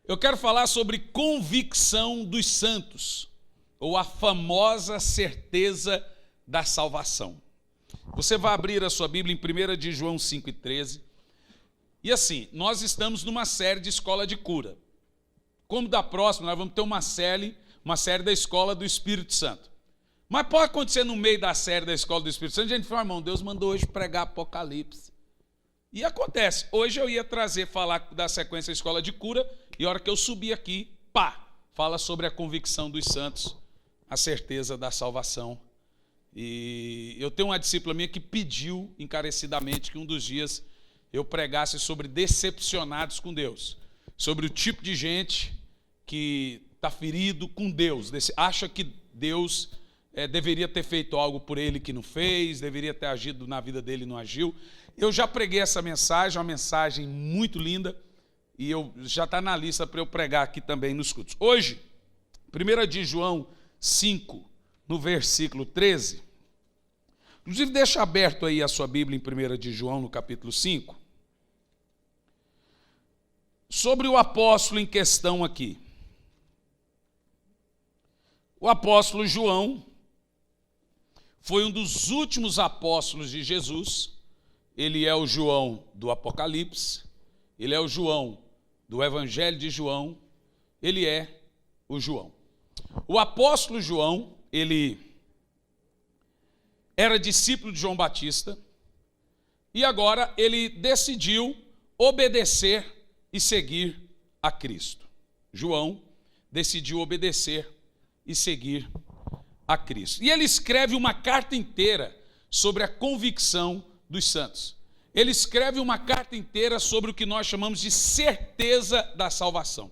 Eu quero falar sobre convicção dos santos, ou a famosa certeza da salvação. Você vai abrir a sua Bíblia em 1 de João 5,13. E assim, nós estamos numa série de escola de cura. Como da próxima, nós vamos ter uma série da escola do Espírito Santo. Mas pode acontecer no meio da série da escola do Espírito Santo, a gente fala, irmão, Deus mandou hoje pregar Apocalipse. E acontece, hoje eu ia falar da sequência da escola de cura, e a hora que eu subi aqui, fala sobre a convicção dos santos, a certeza da salvação. E eu tenho uma discípula minha que pediu encarecidamente que um dos dias eu pregasse sobre decepcionados com Deus, sobre o tipo de gente que está ferido com Deus, acha que Deus deveria ter feito algo por ele que não fez, deveria ter agido na vida dele e não agiu. Eu já preguei essa mensagem, uma mensagem muito linda, e já está na lista para eu pregar aqui também nos cultos. Hoje, 1 de João 5, no versículo 13, inclusive deixa aberto aí a sua Bíblia em 1 de João, no capítulo 5, sobre o apóstolo em questão aqui. O apóstolo João foi um dos últimos apóstolos de Jesus. Ele é o João do Apocalipse, ele é o João do Evangelho de João, ele é o João. O apóstolo João, ele era discípulo de João Batista e agora ele decidiu obedecer e seguir a Cristo. João decidiu obedecer e seguir a Cristo. E ele escreve uma carta inteira sobre a convicção dos santos. Ele escreve uma carta inteira sobre o que nós chamamos de certeza da salvação.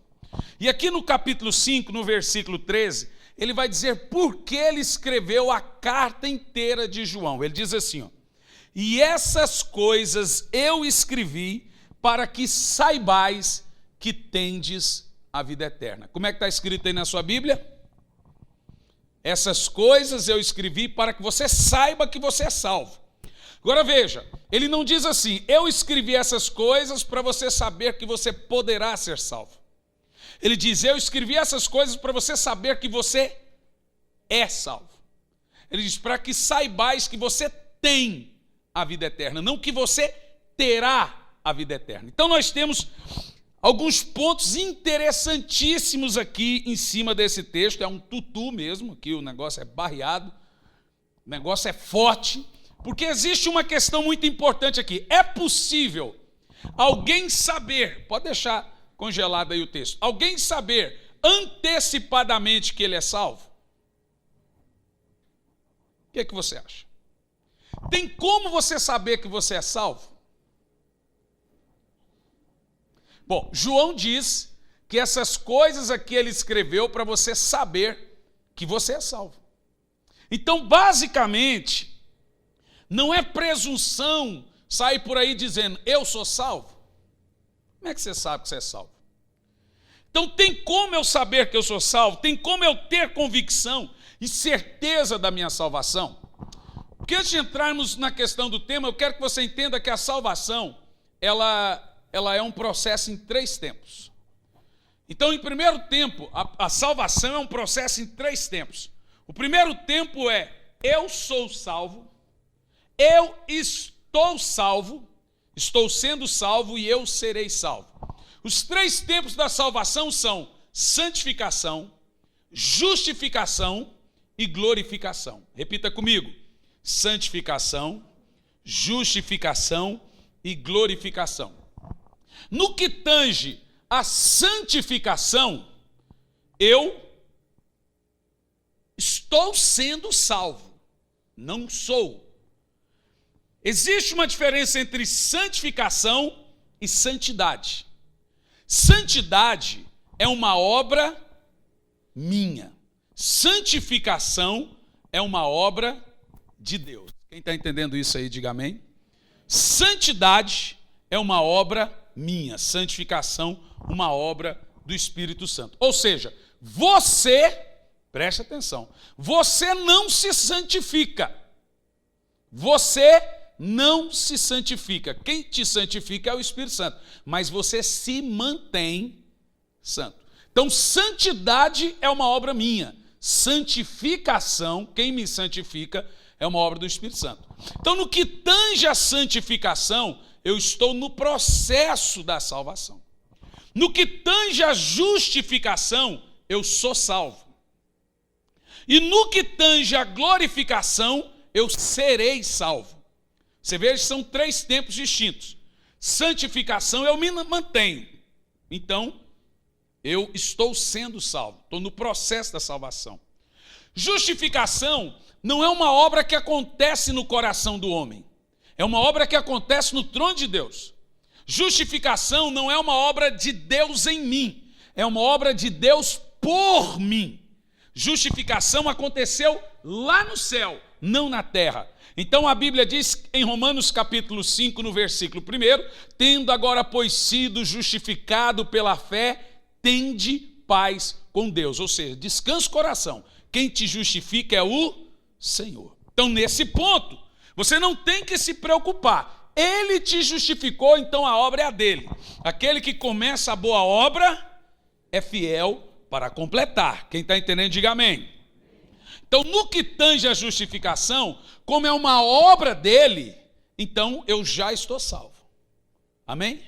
E aqui no capítulo 5, no versículo 13, ele vai dizer por que ele escreveu a carta inteira de João. Ele diz assim, e essas coisas eu escrevi para que saibais que tendes a vida eterna. Como é que está escrito aí na sua Bíblia? Essas coisas eu escrevi para que você saiba que você é salvo. Agora veja, ele não diz assim, eu escrevi essas coisas para você saber que você poderá ser salvo. Ele diz, eu escrevi essas coisas para você saber que você é salvo. Ele diz, para que saibais que você tem a vida eterna, não que você terá a vida eterna. Então nós temos alguns pontos interessantíssimos aqui em cima desse texto, é um tutu mesmo, aqui o negócio é barreado, o negócio é forte, porque existe uma questão muito importante aqui. É possível alguém saber, pode deixar congelado aí o texto, alguém saber antecipadamente que ele é salvo? O que você acha? Tem como você saber que você é salvo? Bom, João diz que essas coisas aqui ele escreveu para você saber que você é salvo. Então, basicamente, não é presunção sair por aí dizendo, eu sou salvo. Como é que você sabe que você é salvo? Então, tem como eu saber que eu sou salvo? Tem como eu ter convicção e certeza da minha salvação? Porque antes de entrarmos na questão do tema, eu quero que você entenda que a salvação, ela é um processo em 3 tempos. Então, em primeiro tempo, a salvação é um processo em 3 tempos. O primeiro tempo é, eu sou salvo, eu estou salvo, estou sendo salvo e eu serei salvo. Os 3 tempos da salvação são santificação, justificação e glorificação. Repita comigo, santificação, justificação e glorificação. No que tange a santificação, eu estou sendo salvo, não sou. Existe uma diferença entre santificação e santidade. Santidade é uma obra minha. Santificação é uma obra de Deus. Quem está entendendo isso aí, diga amém. Santidade é uma obra minha, santificação, uma obra do Espírito Santo. Ou seja, você, preste atenção, você não se santifica. Você não se santifica. Quem te santifica é o Espírito Santo. Mas você se mantém Santo. Então, santidade é uma obra minha. Santificação, quem me santifica, é uma obra do Espírito Santo. Então, no que tange a santificação, eu estou no processo da salvação. No que tange a justificação, eu sou salvo. E no que tange a glorificação, eu serei salvo. Você veja, são 3 tempos distintos. Santificação, eu me mantenho. Então, eu estou sendo salvo. Estou no processo da salvação. Justificação não é uma obra que acontece no coração do homem. É uma obra que acontece no trono de Deus. Justificação não é uma obra de Deus em mim. É uma obra de Deus por mim. Justificação aconteceu lá no céu, não na terra. Então a Bíblia diz em Romanos capítulo 5, no versículo 1, tendo agora, pois, sido justificado pela fé, tende paz com Deus. Ou seja, descansa o coração. Quem te justifica é o Senhor. Então, nesse ponto, você não tem que se preocupar. Ele te justificou, então a obra é a dele. Aquele que começa a boa obra é fiel para completar. Quem está entendendo, diga amém. Então, no que tange a justificação, como é uma obra dele, então eu já estou salvo. Amém?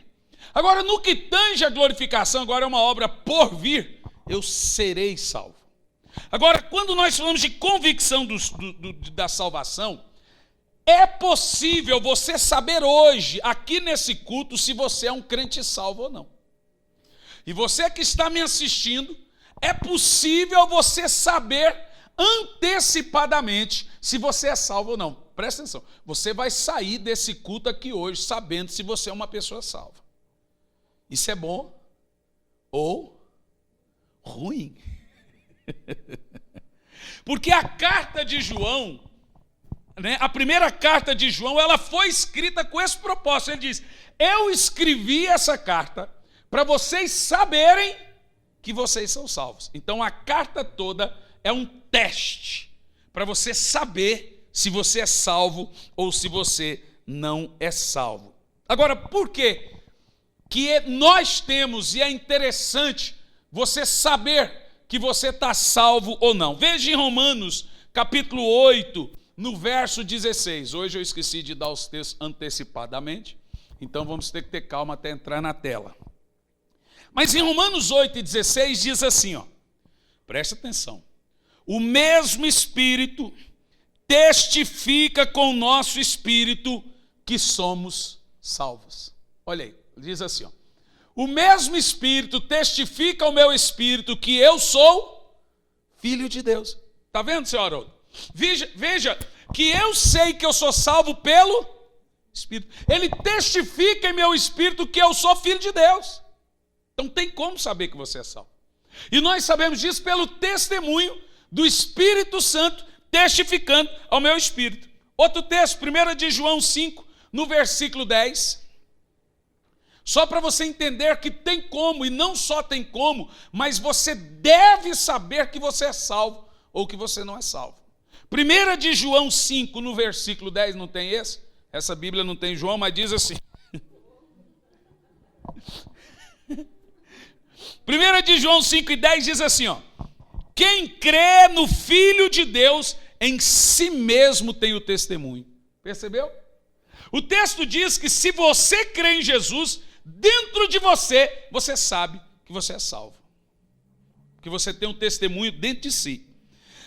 Agora, no que tange a glorificação, agora é uma obra por vir, eu serei salvo. Agora, quando nós falamos de convicção da salvação, é possível você saber hoje, aqui nesse culto, se você é um crente salvo ou não. E você que está me assistindo, é possível você saber antecipadamente se você é salvo ou não. Presta atenção, você vai sair desse culto aqui hoje sabendo se você é uma pessoa salva. Isso é bom ou ruim? Porque a carta de João, a primeira carta de João, ela foi escrita com esse propósito. Ele diz, eu escrevi essa carta para vocês saberem que vocês são salvos. Então a carta toda é um teste para você saber se você é salvo ou se você não é salvo. Agora, por quê que nós temos, e é interessante você saber que você está salvo ou não? Veja em Romanos, capítulo 8, no verso 16. Hoje eu esqueci de dar os textos antecipadamente, então vamos ter que ter calma até entrar na tela. Mas em Romanos 8 e 16 diz assim, presta atenção. O mesmo Espírito testifica com o nosso espírito que somos salvos. Olha aí, diz assim, o mesmo Espírito testifica ao meu espírito que eu sou filho de Deus. Está vendo, senhor Haroldo? Veja que eu sei que eu sou salvo pelo Espírito. Ele testifica em meu espírito que eu sou filho de Deus. Então tem como saber que você é salvo. E nós sabemos disso pelo testemunho do Espírito Santo testificando ao meu espírito. Outro texto, 1 de João 5, no versículo 10. Só para você entender que tem como, e não só tem como, mas você deve saber que você é salvo ou que você não é salvo. 1 de João 5, no versículo 10, não tem esse? Essa Bíblia não tem João, mas diz assim. 1 de João 5 e 10 diz assim, quem crê no Filho de Deus, em si mesmo tem o testemunho. Percebeu? O texto diz que se você crê em Jesus, dentro de você, você sabe que você é salvo. Que você tem um testemunho dentro de si.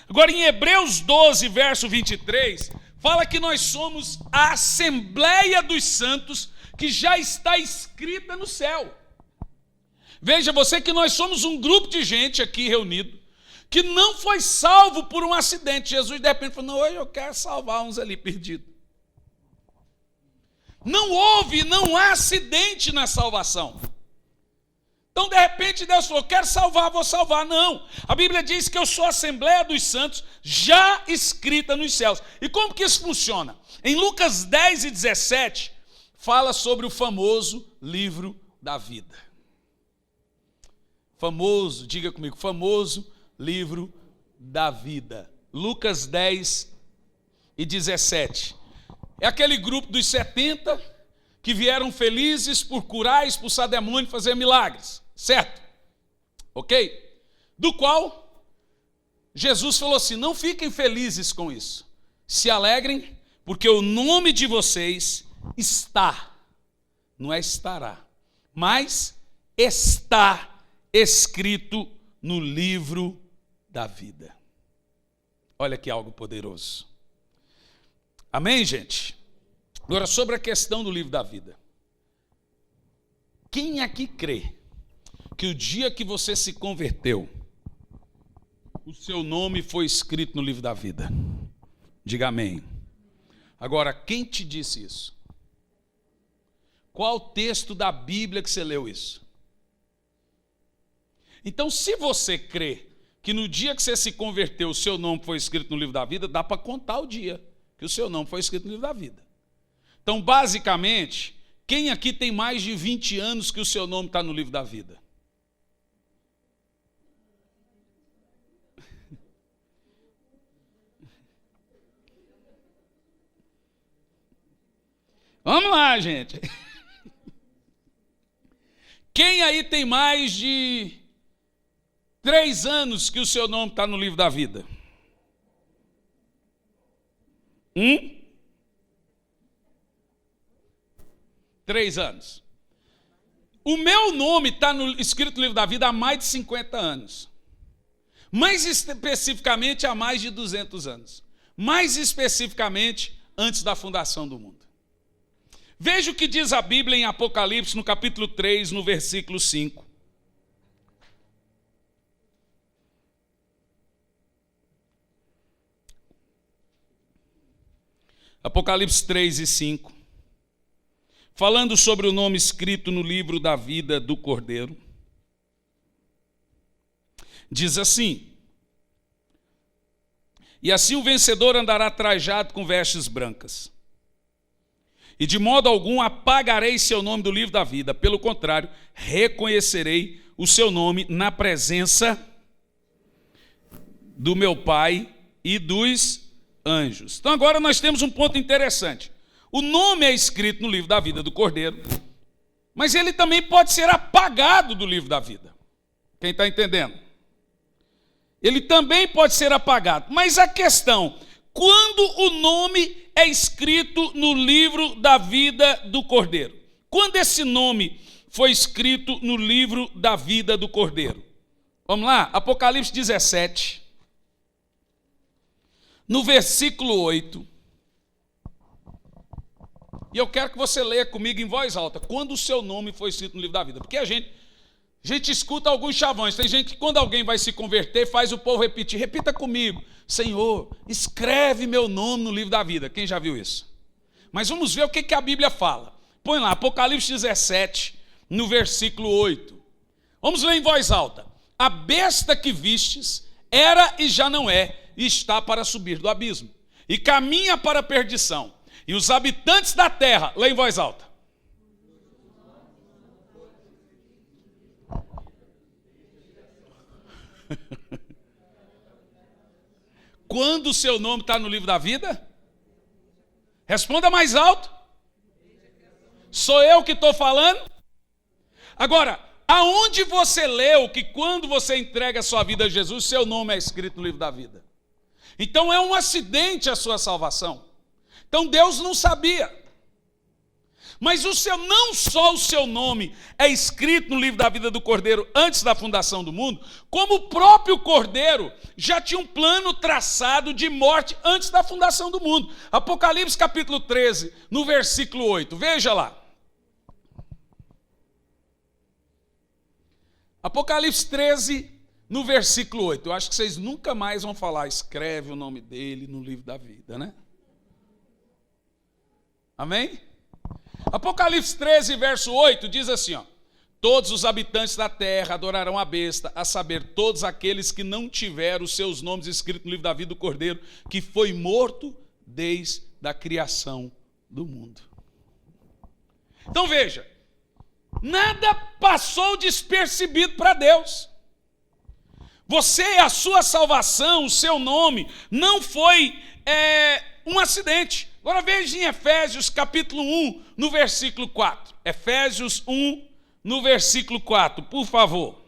Agora em Hebreus 12, verso 23, fala que nós somos a Assembleia dos Santos, que já está escrita no céu. Veja você que nós somos um grupo de gente aqui reunido, que não foi salvo por um acidente. Jesus de repente falou, não, hoje eu quero salvar uns ali perdidos. Não há acidente na salvação. Então, de repente, Deus falou, quero salvar, vou salvar. Não, a Bíblia diz que eu sou a Assembleia dos Santos, já escrita nos céus. E como que isso funciona? Em Lucas 10 e 17, fala sobre o famoso livro da vida. Famoso, diga comigo, famoso livro da vida. Lucas 10 e 17. É aquele grupo dos 70 que vieram felizes por curar, expulsar demônio e fazer milagres, certo? ok? Do qual Jesus falou assim: não fiquem felizes com isso, se alegrem, porque o nome de vocês está, não é estará, mas está escrito no livro da vida. Olha que algo poderoso. Amém, gente? Agora, sobre a questão do livro da vida. Quem aqui crê que o dia que você se converteu, o seu nome foi escrito no livro da vida? Diga amém. Agora, quem te disse isso? Qual texto da Bíblia que você leu isso? Então, se você crê que no dia que você se converteu, o seu nome foi escrito no livro da vida, dá para contar o dia que o seu nome foi escrito no livro da vida. Então, basicamente, quem aqui tem mais de 20 anos que o seu nome está no livro da vida? Vamos lá, gente. Quem aí tem mais de 3 anos que o seu nome está no livro da vida? 3 anos. O meu nome está escrito no livro da vida há mais de 50 anos. Mais especificamente, há mais de 200 anos. Mais especificamente, antes da fundação do mundo. Veja o que diz a Bíblia em Apocalipse, no capítulo 3, no versículo 5. Apocalipse 3 e 5. Falando sobre o nome escrito no livro da vida do Cordeiro. Diz assim: e assim o vencedor andará trajado com vestes brancas. E de modo algum apagarei seu nome do livro da vida. Pelo contrário, reconhecerei o seu nome na presença do meu Pai e dos anjos. Então agora nós temos um ponto interessante. O nome é escrito no livro da vida do Cordeiro, mas ele também pode ser apagado do livro da vida. Quem está entendendo? Ele também pode ser apagado. Mas a questão, quando o nome é escrito no livro da vida do Cordeiro? Quando esse nome foi escrito no livro da vida do Cordeiro? Vamos lá, Apocalipse 17, no versículo 8. E eu quero que você leia comigo em voz alta, quando o seu nome foi escrito no livro da vida. Porque a gente escuta alguns chavões. Tem gente que quando alguém vai se converter, faz o povo repetir. Repita comigo: Senhor, escreve meu nome no livro da vida. Quem já viu isso? Mas vamos ver o que a Bíblia fala. Põe lá, Apocalipse 17, no versículo 8. Vamos ler em voz alta. A besta que vistes era e já não é, e está para subir do abismo, e caminha para a perdição. E os habitantes da terra, lê em voz alta. Quando o seu nome está no livro da vida? Responda mais alto. Sou eu que estou falando? Agora, aonde você leu que quando você entrega a sua vida a Jesus, seu nome é escrito no livro da vida? Então é um acidente a sua salvação. Então Deus não sabia. Mas não só o seu nome é escrito no livro da vida do Cordeiro antes da fundação do mundo, como o próprio Cordeiro já tinha um plano traçado de morte antes da fundação do mundo. Apocalipse capítulo 13, no versículo 8. Veja lá. Apocalipse 13, no versículo 8. Eu acho que vocês nunca mais vão falar, escreve o nome dele no livro da vida, né? Amém? Apocalipse 13, verso 8, diz assim, ó: todos os habitantes da terra adorarão a besta, a saber, todos aqueles que não tiveram os seus nomes escritos no livro da vida do Cordeiro, que foi morto desde a criação do mundo. Então veja, nada passou despercebido para Deus. Você, a sua salvação, o seu nome, não foi um acidente. Agora veja em Efésios capítulo 1, no versículo 4. Efésios 1, no versículo 4, por favor.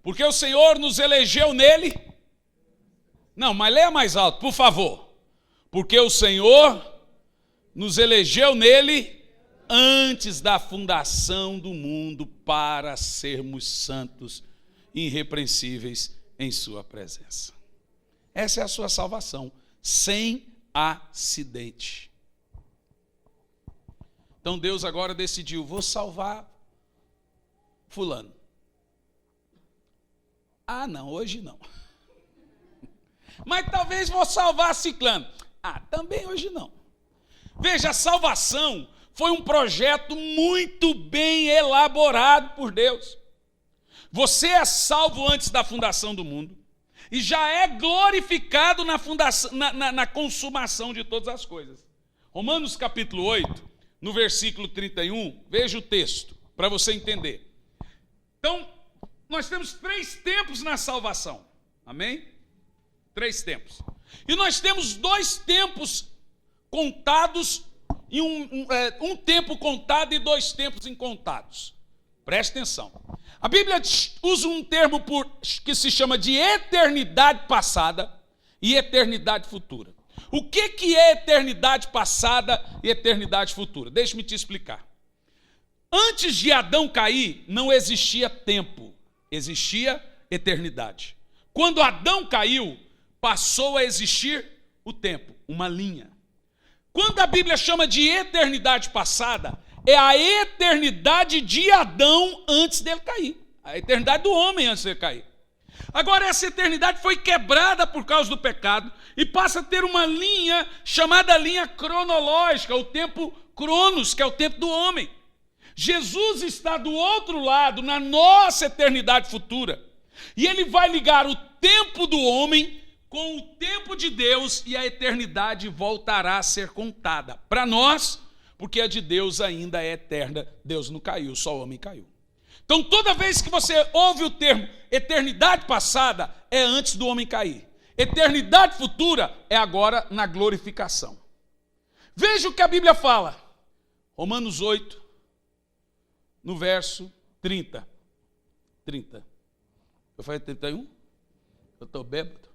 Porque o Senhor nos elegeu nele. Não, mas leia mais alto, por favor. Porque o Senhor nos elegeu nele antes da fundação do mundo para sermos santos e irrepreensíveis em sua presença. Essa é a sua salvação, sem acidente. Então Deus agora decidiu, vou salvar fulano. Ah, não, hoje não. Mas talvez vou salvar ciclano. Ah, também hoje não. Veja, a salvação foi um projeto muito bem elaborado por Deus. Você é salvo antes da fundação do mundo e já é glorificado na consumação de todas as coisas. Romanos capítulo 8, no versículo 31, veja o texto, para você entender. Então, nós temos 3 tempos na salvação, amém? 3 tempos. E nós temos 2 tempos contados, e um tempo contado e 2 tempos incontados. Preste atenção. A Bíblia usa um termo que se chama de eternidade passada e eternidade futura. O que é eternidade passada e eternidade futura? Deixa-me te explicar. Antes de Adão cair, não existia tempo, existia eternidade. Quando Adão caiu, passou a existir o tempo, uma linha. Quando a Bíblia chama de eternidade passada, é a eternidade de Adão antes dele cair. A eternidade do homem antes dele cair. Agora, essa eternidade foi quebrada por causa do pecado e passa a ter uma linha chamada linha cronológica, o tempo Cronos, que é o tempo do homem. Jesus está do outro lado, na nossa eternidade futura. E ele vai ligar o tempo do homem com o tempo de Deus e a eternidade voltará a ser contada. Para nós, porque a de Deus ainda é eterna. Deus não caiu, só o homem caiu. Então, toda vez que você ouve o termo eternidade passada, é antes do homem cair. Eternidade futura é agora na glorificação. Veja o que a Bíblia fala. Romanos 8, no verso 30. 30. Eu falei 31? Eu estou bêbado.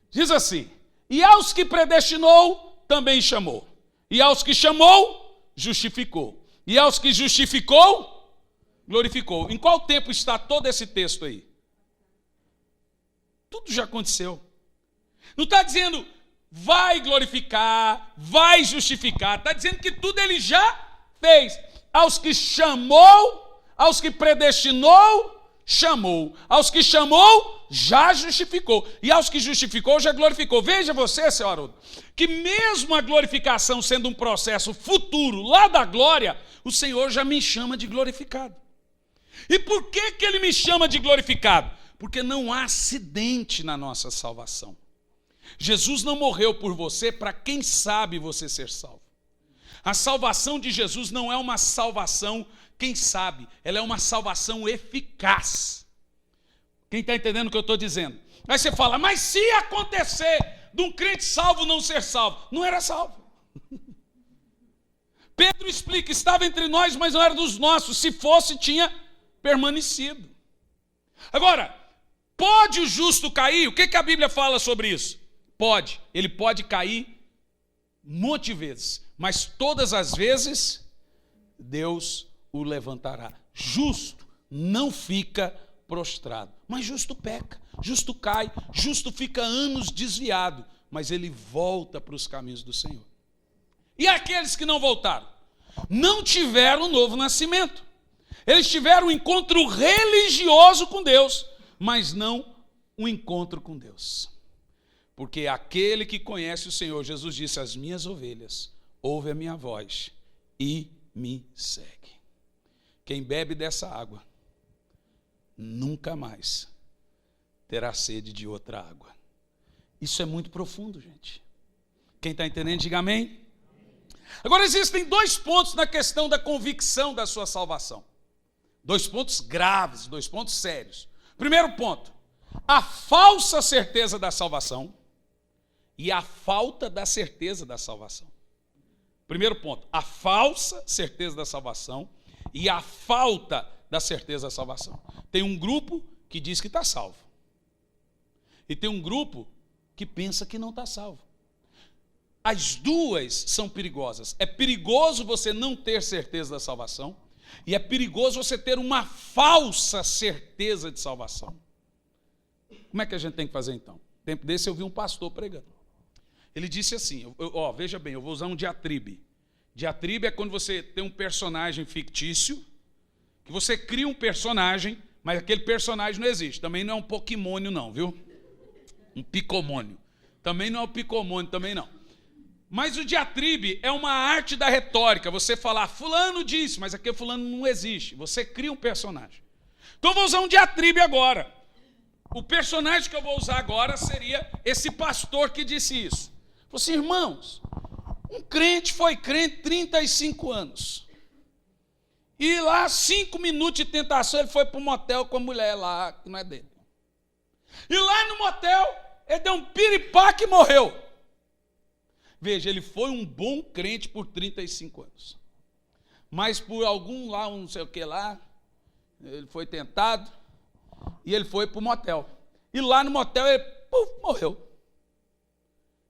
Diz assim, e aos que predestinou, também chamou. E aos que chamou, justificou. E aos que justificou, glorificou. Em qual tempo está todo esse texto aí? Tudo já aconteceu. Não está dizendo vai glorificar, vai justificar. Está dizendo que tudo ele já fez. Aos que chamou, aos que predestinou, chamou. Aos que chamou, já justificou. E aos que justificou, já glorificou. Veja você, seu Haroldo, que mesmo a glorificação sendo um processo futuro, lá da glória, o Senhor já me chama de glorificado. E por que ele me chama de glorificado? Porque não há acidente na nossa salvação. Jesus não morreu por você para quem sabe você ser salvo. A salvação de Jesus não é uma salvação, quem sabe, ela é uma salvação eficaz. Quem está entendendo o que eu estou dizendo? Aí você fala, mas se acontecer de um crente salvo não ser salvo, não era salvo. Pedro explica, estava entre nós, mas não era dos nossos. Se fosse, tinha permanecido. Agora, pode o justo cair? O que a Bíblia fala sobre isso? Pode. Ele pode cair um monte de vezes, mas todas as vezes Deus o levantará. Justo não fica prostrado, mas justo peca, justo cai, justo fica anos desviado, mas ele volta para os caminhos do Senhor. E aqueles que não voltaram? Não tiveram um novo nascimento. Eles tiveram um encontro religioso com Deus, mas não um encontro com Deus. Porque aquele que conhece o Senhor, Jesus disse, as minhas ovelhas ouvem a minha voz e me seguem. Quem bebe dessa água nunca mais terá sede de outra água. Isso é muito profundo, gente. Quem está entendendo, diga amém. Agora, existem 2 pontos na questão da convicção da sua salvação. 2 pontos graves, 2 pontos sérios. Primeiro ponto, a falsa certeza da salvação e a falta da certeza da salvação. Primeiro ponto, a falsa certeza da salvação e a falta da certeza da salvação. Tem um grupo que diz que está salvo. E tem um grupo que pensa que não está salvo. As duas são perigosas. É perigoso você não ter certeza da salvação e é perigoso você ter uma falsa certeza de salvação. Como é que a gente tem que fazer então? Tempo desse eu vi um pastor pregando. Ele disse assim, veja bem, eu vou usar um diatribe. Diatribe é quando você tem um personagem fictício, que você cria um personagem, mas aquele personagem não existe. Também não é um poquimônio não, viu? Um picomônio. Também não é um picomônio, também não. Mas o diatribe é uma arte da retórica. Você falar, fulano disse, mas aquele fulano não existe. Você cria um personagem. Então eu vou usar um diatribe agora. O personagem que eu vou usar agora seria esse pastor que disse isso. Falei assim, irmãos, um crente foi crente 35 anos. E lá, 5 minutos de tentação, ele foi para um motel com a mulher lá, que não é dele. E lá no motel, ele deu um piripaque e morreu. Veja, ele foi um bom crente por 35 anos. Mas por algum lá, não sei o que lá, ele foi tentado e ele foi para o motel. E lá no motel ele morreu.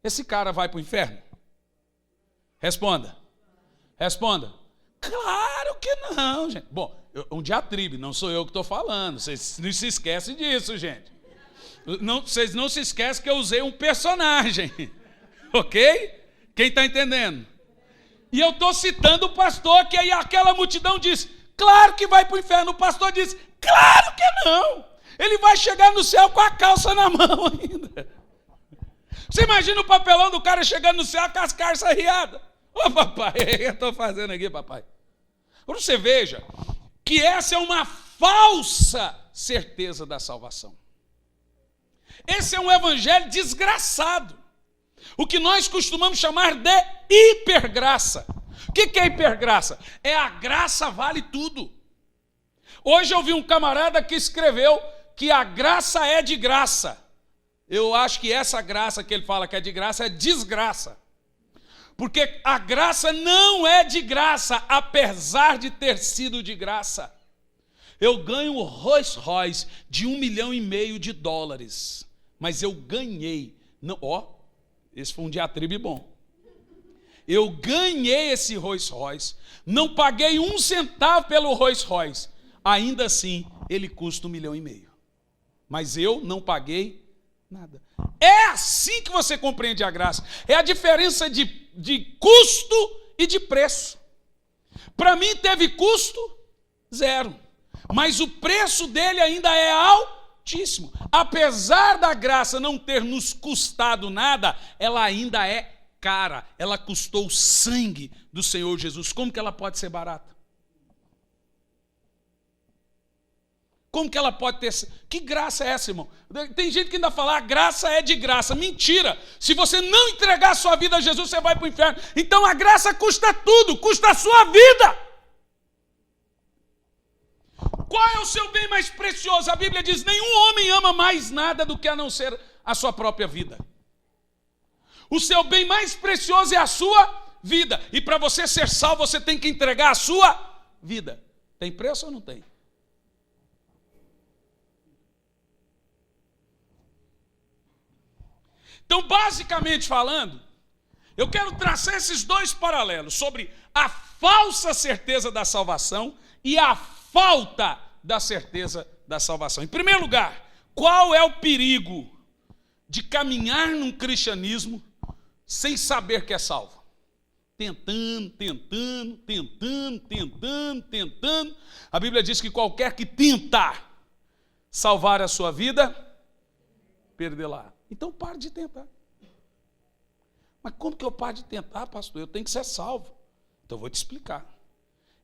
Esse cara vai para o inferno? Responda. Responda. Claro que não, gente. Bom, um diatribe, não sou eu que estou falando. Vocês não se esquecem disso, gente. Vocês não se esquecem que eu usei um personagem. Ok? Quem está entendendo? E eu estou citando o pastor, que aí aquela multidão diz, claro que vai para o inferno. O pastor diz, claro que não. Ele vai chegar no céu com a calça na mão ainda. Você imagina o papelão do cara chegando no céu com as calças arriadas. Ô papai, o que eu estou fazendo aqui, papai? Você veja que essa é uma falsa certeza da salvação. Esse é um evangelho desgraçado. O que nós costumamos chamar de hipergraça. O que é hipergraça? É a graça vale tudo. Hoje eu vi um camarada que escreveu que a graça é de graça. Eu acho que essa graça que ele fala que é de graça é desgraça. Porque a graça não é de graça, apesar de ter sido de graça. Eu ganho um Rolls Royce de $1,5 milhão, mas eu ganhei. Não, esse foi um diatribe bom. Eu ganhei esse Rolls Royce, não paguei 1 centavo pelo Rolls Royce. Ainda assim, ele custa $1,5 milhão. Mas eu não paguei nada. É assim que você compreende a graça. É a diferença de custo e de preço. Para mim teve custo 0. Mas o preço dele ainda é altíssimo. Apesar da graça não ter nos custado nada, ela ainda é cara. Ela custou o sangue do Senhor Jesus. Como que ela pode ser barata? Como que ela pode ter... Que graça é essa, irmão? Tem gente que ainda fala, a graça é de graça. Mentira! Se você não entregar a sua vida a Jesus, você vai para o inferno. Então a graça custa tudo, custa a sua vida. Qual é o seu bem mais precioso? A Bíblia diz, nenhum homem ama mais nada do que a não ser a sua própria vida. O seu bem mais precioso é a sua vida. E para você ser salvo, você tem que entregar a sua vida. Tem preço ou não tem? Então, basicamente falando, eu quero traçar esses dois paralelos sobre a falsa certeza da salvação e a falta da certeza da salvação. Em primeiro lugar, qual é o perigo de caminhar num cristianismo sem saber que é salvo? Tentando. A Bíblia diz que qualquer que tentar salvar a sua vida, perdê-la. Então pare de tentar. Mas como que eu paro de tentar, pastor? Eu tenho que ser salvo. Então eu vou te explicar.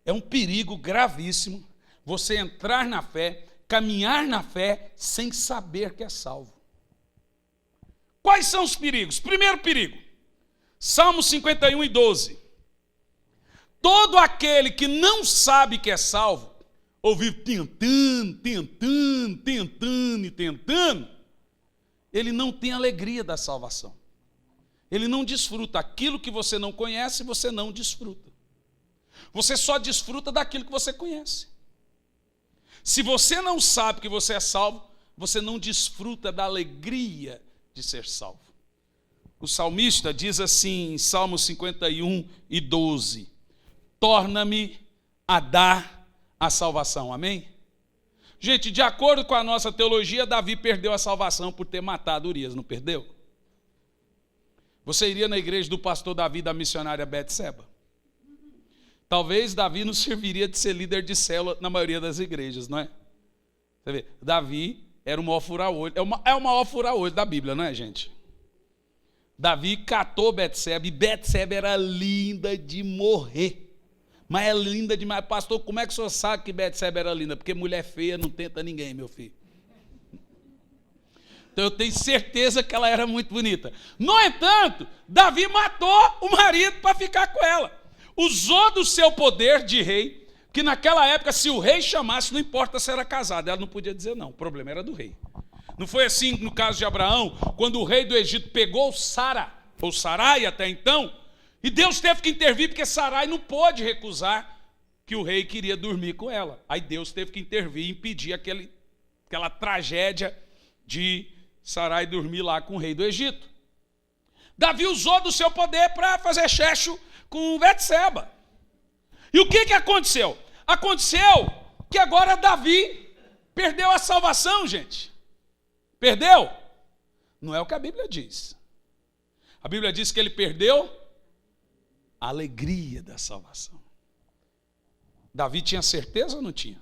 É um perigo gravíssimo você entrar na fé, caminhar na fé, sem saber que é salvo. Quais são os perigos? Primeiro perigo, Salmo 51:12. Todo aquele que não sabe que é salvo, ou vive tentando, ele não tem alegria da salvação. Ele não desfruta. Aquilo que você não conhece, você não desfruta. Você só desfruta daquilo que você conhece. Se você não sabe que você é salvo, você não desfruta da alegria de ser salvo. O salmista diz assim em Salmo 51:12: torna-me a dar a salvação. Amém? Gente, de acordo com a nossa teologia, Davi perdeu a salvação por ter matado Urias, não perdeu? Você iria na igreja do pastor Davi da missionária Betseba? Talvez Davi não serviria de ser líder de célula na maioria das igrejas, não é? Você vê, Davi era o maior fura-olho, é o maior fura-olho da Bíblia, não é, gente? Davi catou Betseba, e Betseba era linda de morrer. Mas é linda demais. Pastor, como é que o senhor sabe que Betseba era linda? Porque mulher feia não tenta ninguém, meu filho. Então eu tenho certeza que ela era muito bonita. No entanto, Davi matou o marido para ficar com ela. Usou do seu poder de rei, que naquela época, se o rei chamasse, não importa se era casado, ela não podia dizer não, o problema era do rei. Não foi assim no caso de Abraão, quando o rei do Egito pegou Sara, ou Sarai até então, e Deus teve que intervir, porque Sarai não pôde recusar que o rei queria dormir com ela. Aí Deus teve que intervir e impedir aquela tragédia de Sarai dormir lá com o rei do Egito. Davi usou do seu poder para fazer checho com Betseba. E o que aconteceu? Aconteceu que agora Davi perdeu a salvação, gente. Perdeu? Não é o que a Bíblia diz. A Bíblia diz que ele perdeu a alegria da salvação. Davi tinha certeza ou não tinha?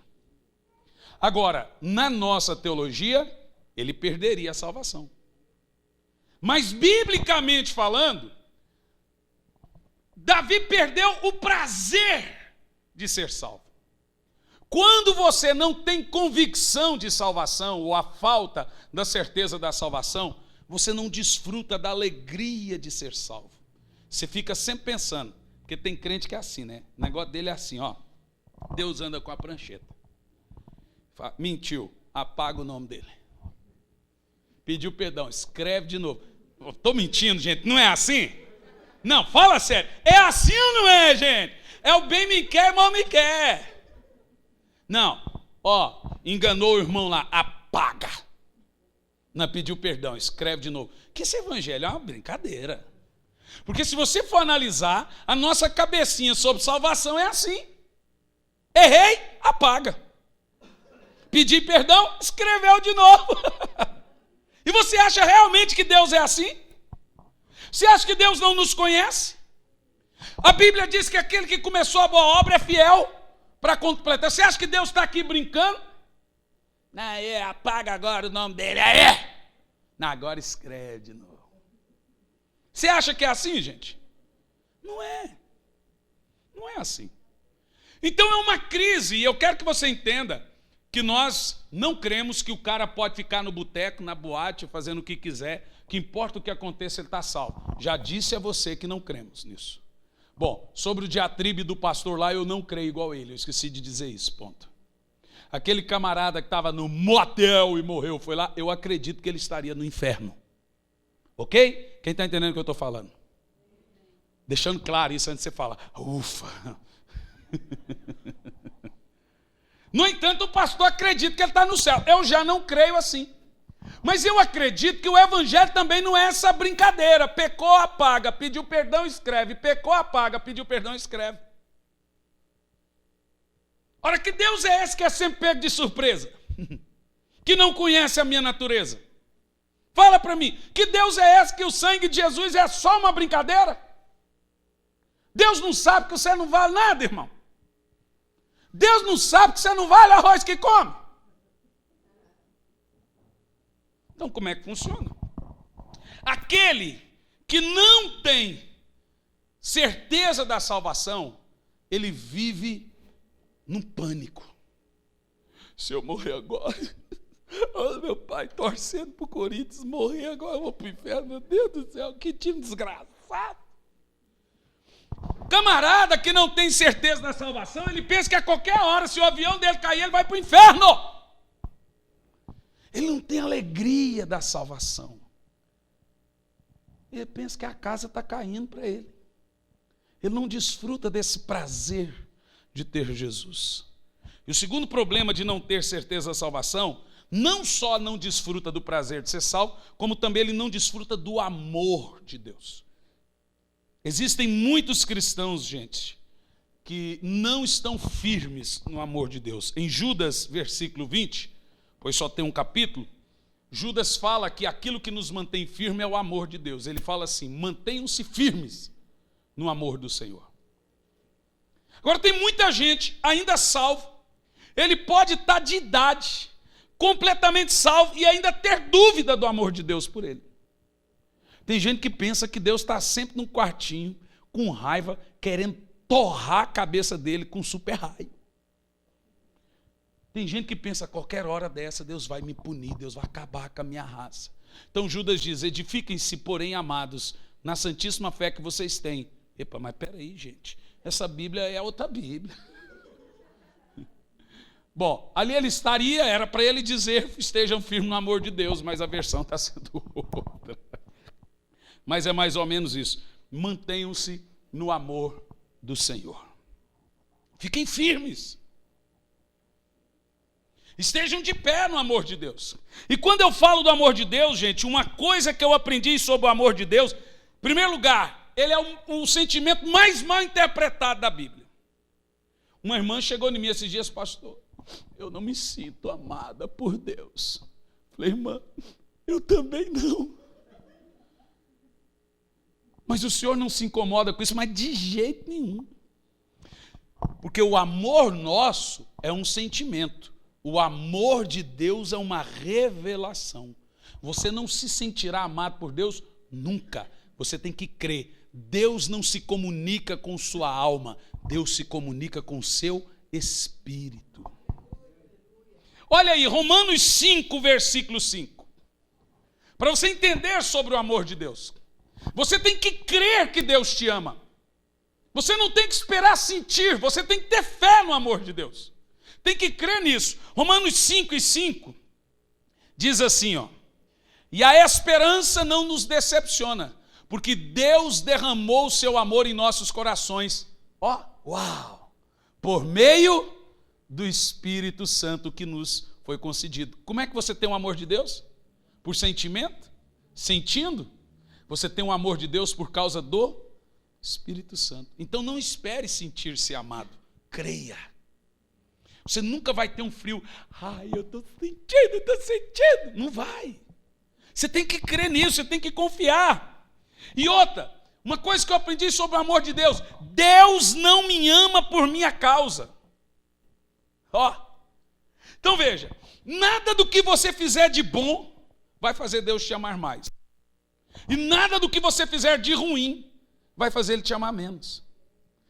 Agora, na nossa teologia, ele perderia a salvação. Mas, biblicamente falando, Davi perdeu o prazer de ser salvo. Quando você não tem convicção de salvação, ou a falta da certeza da salvação, você não desfruta da alegria de ser salvo. Você fica sempre pensando, porque tem crente que é assim, né? O negócio dele é assim, ó. Deus anda com a prancheta. Mentiu, apaga o nome dele. Pediu perdão, escreve de novo. Estou mentindo, gente, não é assim? Não, fala sério. É assim ou não é, gente? É o bem me quer, mal me quer. Não, ó, enganou o irmão lá, apaga. Não, pediu perdão, escreve de novo. Que esse evangelho é uma brincadeira. Porque se você for analisar, a nossa cabecinha sobre salvação é assim. Errei, apaga. Pedi perdão, escreveu de novo. E você acha realmente que Deus é assim? Você acha que Deus não nos conhece? A Bíblia diz que aquele que começou a boa obra é fiel para completar. Você acha que Deus está aqui brincando? Não, apaga agora o nome dele. Não, agora escreve de novo. Você acha que é assim, gente? Não é. Não é assim. Então é uma crise, e eu quero que você entenda que nós não cremos que o cara pode ficar no boteco, na boate, fazendo o que quiser, que importa o que aconteça, ele está salvo. Já disse a você que não cremos nisso. Bom, sobre o diatribe do pastor lá, eu não creio igual ele, eu esqueci de dizer isso, ponto. Aquele camarada que estava no motel e morreu, foi lá, eu acredito que ele estaria no inferno. Ok? Quem está entendendo o que eu estou falando? Deixando claro isso antes de você falar. Ufa! No entanto, o pastor acredita que ele está no céu. Eu já não creio assim. Mas eu acredito que o evangelho também não é essa brincadeira. Pecou, apaga, pediu perdão, escreve. Pecou, apaga, pediu perdão, escreve. Ora, que Deus é esse que é sempre pego de surpresa? Que não conhece a minha natureza? Fala para mim, que Deus é esse que o sangue de Jesus é só uma brincadeira? Deus não sabe que você não vale nada, irmão. Deus não sabe que você não vale arroz que come. Então, como é que funciona? Aquele que não tem certeza da salvação, ele vive num pânico. Se eu morrer agora, olha meu pai torcendo para o Corinthians, morrer agora, eu vou para o inferno, meu Deus do céu, que time desgraçado. Camarada que não tem certeza da salvação, ele pensa que a qualquer hora, se o avião dele cair, ele vai para o inferno. Ele não tem alegria da salvação. Ele pensa que a casa está caindo para ele. Ele não desfruta desse prazer de ter Jesus. E o segundo problema de não ter certeza da salvação, não só não desfruta do prazer de ser salvo, como também ele não desfruta do amor de Deus. Existem muitos cristãos, gente, que não estão firmes no amor de Deus. Em Judas, versículo 20, pois só tem um capítulo, Judas fala que aquilo que nos mantém firme é o amor de Deus. Ele fala assim: mantenham-se firmes no amor do Senhor. Agora tem muita gente ainda salvo, ele pode estar de idade, completamente salvo e ainda ter dúvida do amor de Deus por ele. Tem gente que pensa que Deus está sempre num quartinho, com raiva, querendo torrar a cabeça dele com super raio. Tem gente que pensa, a qualquer hora dessa, Deus vai me punir, Deus vai acabar com a minha raça. Então Judas diz: edifiquem-se, porém, amados, na santíssima fé que vocês têm. Epa, mas peraí, gente, essa Bíblia é outra Bíblia. Bom, ali ele estaria, era para ele dizer, estejam firmes no amor de Deus, mas a versão está sendo outra. Mas é mais ou menos isso. Mantenham-se no amor do Senhor. Fiquem firmes. Estejam de pé no amor de Deus. E quando eu falo do amor de Deus, gente, uma coisa que eu aprendi sobre o amor de Deus, em primeiro lugar, ele é o sentimento mais mal interpretado da Bíblia. Uma irmã chegou em mim esses dias: pastor, eu não me sinto amada por Deus. Falei: irmã, eu também não. Mas o senhor não se incomoda com isso? Mas de jeito nenhum. Porque o amor nosso é um sentimento. O amor de Deus é uma revelação. Você não se sentirá amado por Deus nunca. Você tem que crer. Deus não se comunica com sua alma. Deus se comunica com seu espírito. Olha aí, Romanos 5, versículo 5. Para você entender sobre o amor de Deus, você tem que crer que Deus te ama. Você não tem que esperar sentir, você tem que ter fé no amor de Deus. Tem que crer nisso. Romanos 5 e 5 diz assim, ó: e a esperança não nos decepciona, porque Deus derramou o seu amor em nossos corações, ó, uau, por meio do Espírito Santo que nos foi concedido. Como é que você tem o amor de Deus? Por sentimento? Sentindo? Você tem o amor de Deus por causa do Espírito Santo. Então não espere sentir-se amado, creia. Você nunca vai ter um frio: ai, eu estou sentindo. Não vai. Você tem que crer nisso, você tem que confiar. E outra, uma coisa que eu aprendi sobre o amor de Deus: Deus não me ama por minha causa. Ó, então veja, nada do que você fizer de bom vai fazer Deus te amar mais. E nada do que você fizer de ruim vai fazer Ele te amar menos.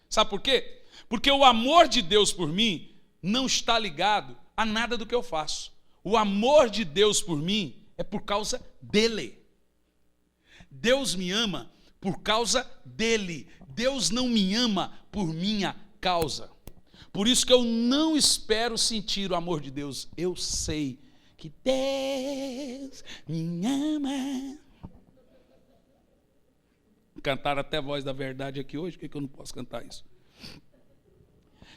Sabe por quê? Porque o amor de Deus por mim não está ligado a nada do que eu faço. O amor de Deus por mim é por causa dele. Deus me ama por causa dele. Deus não me ama por minha causa. Por isso que eu não espero sentir o amor de Deus. Eu sei que Deus me ama. Cantaram até Voz da Verdade aqui hoje, por que eu não posso cantar isso?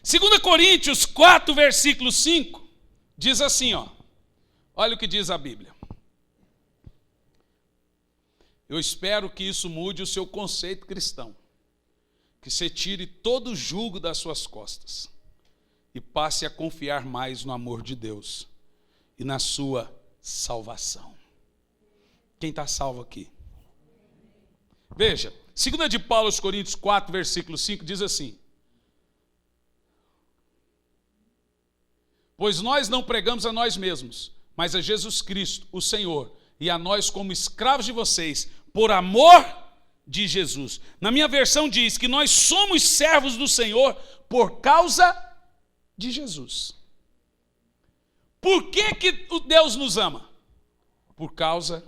2 Coríntios 4, versículo 5, diz assim, ó. Olha o que diz a Bíblia. Eu espero que isso mude o seu conceito cristão, que você tire todo o jugo das suas costas e passe a confiar mais no amor de Deus e na sua salvação. Quem está salvo aqui? Veja, 2 de Paulo aos Coríntios 4, versículo 5, diz assim: pois nós não pregamos a nós mesmos, mas a Jesus Cristo, o Senhor, e a nós como escravos de vocês, por amor de Jesus. Na minha versão diz que nós somos servos do Senhor por causa de Jesus. Por que Deus nos ama? Por causa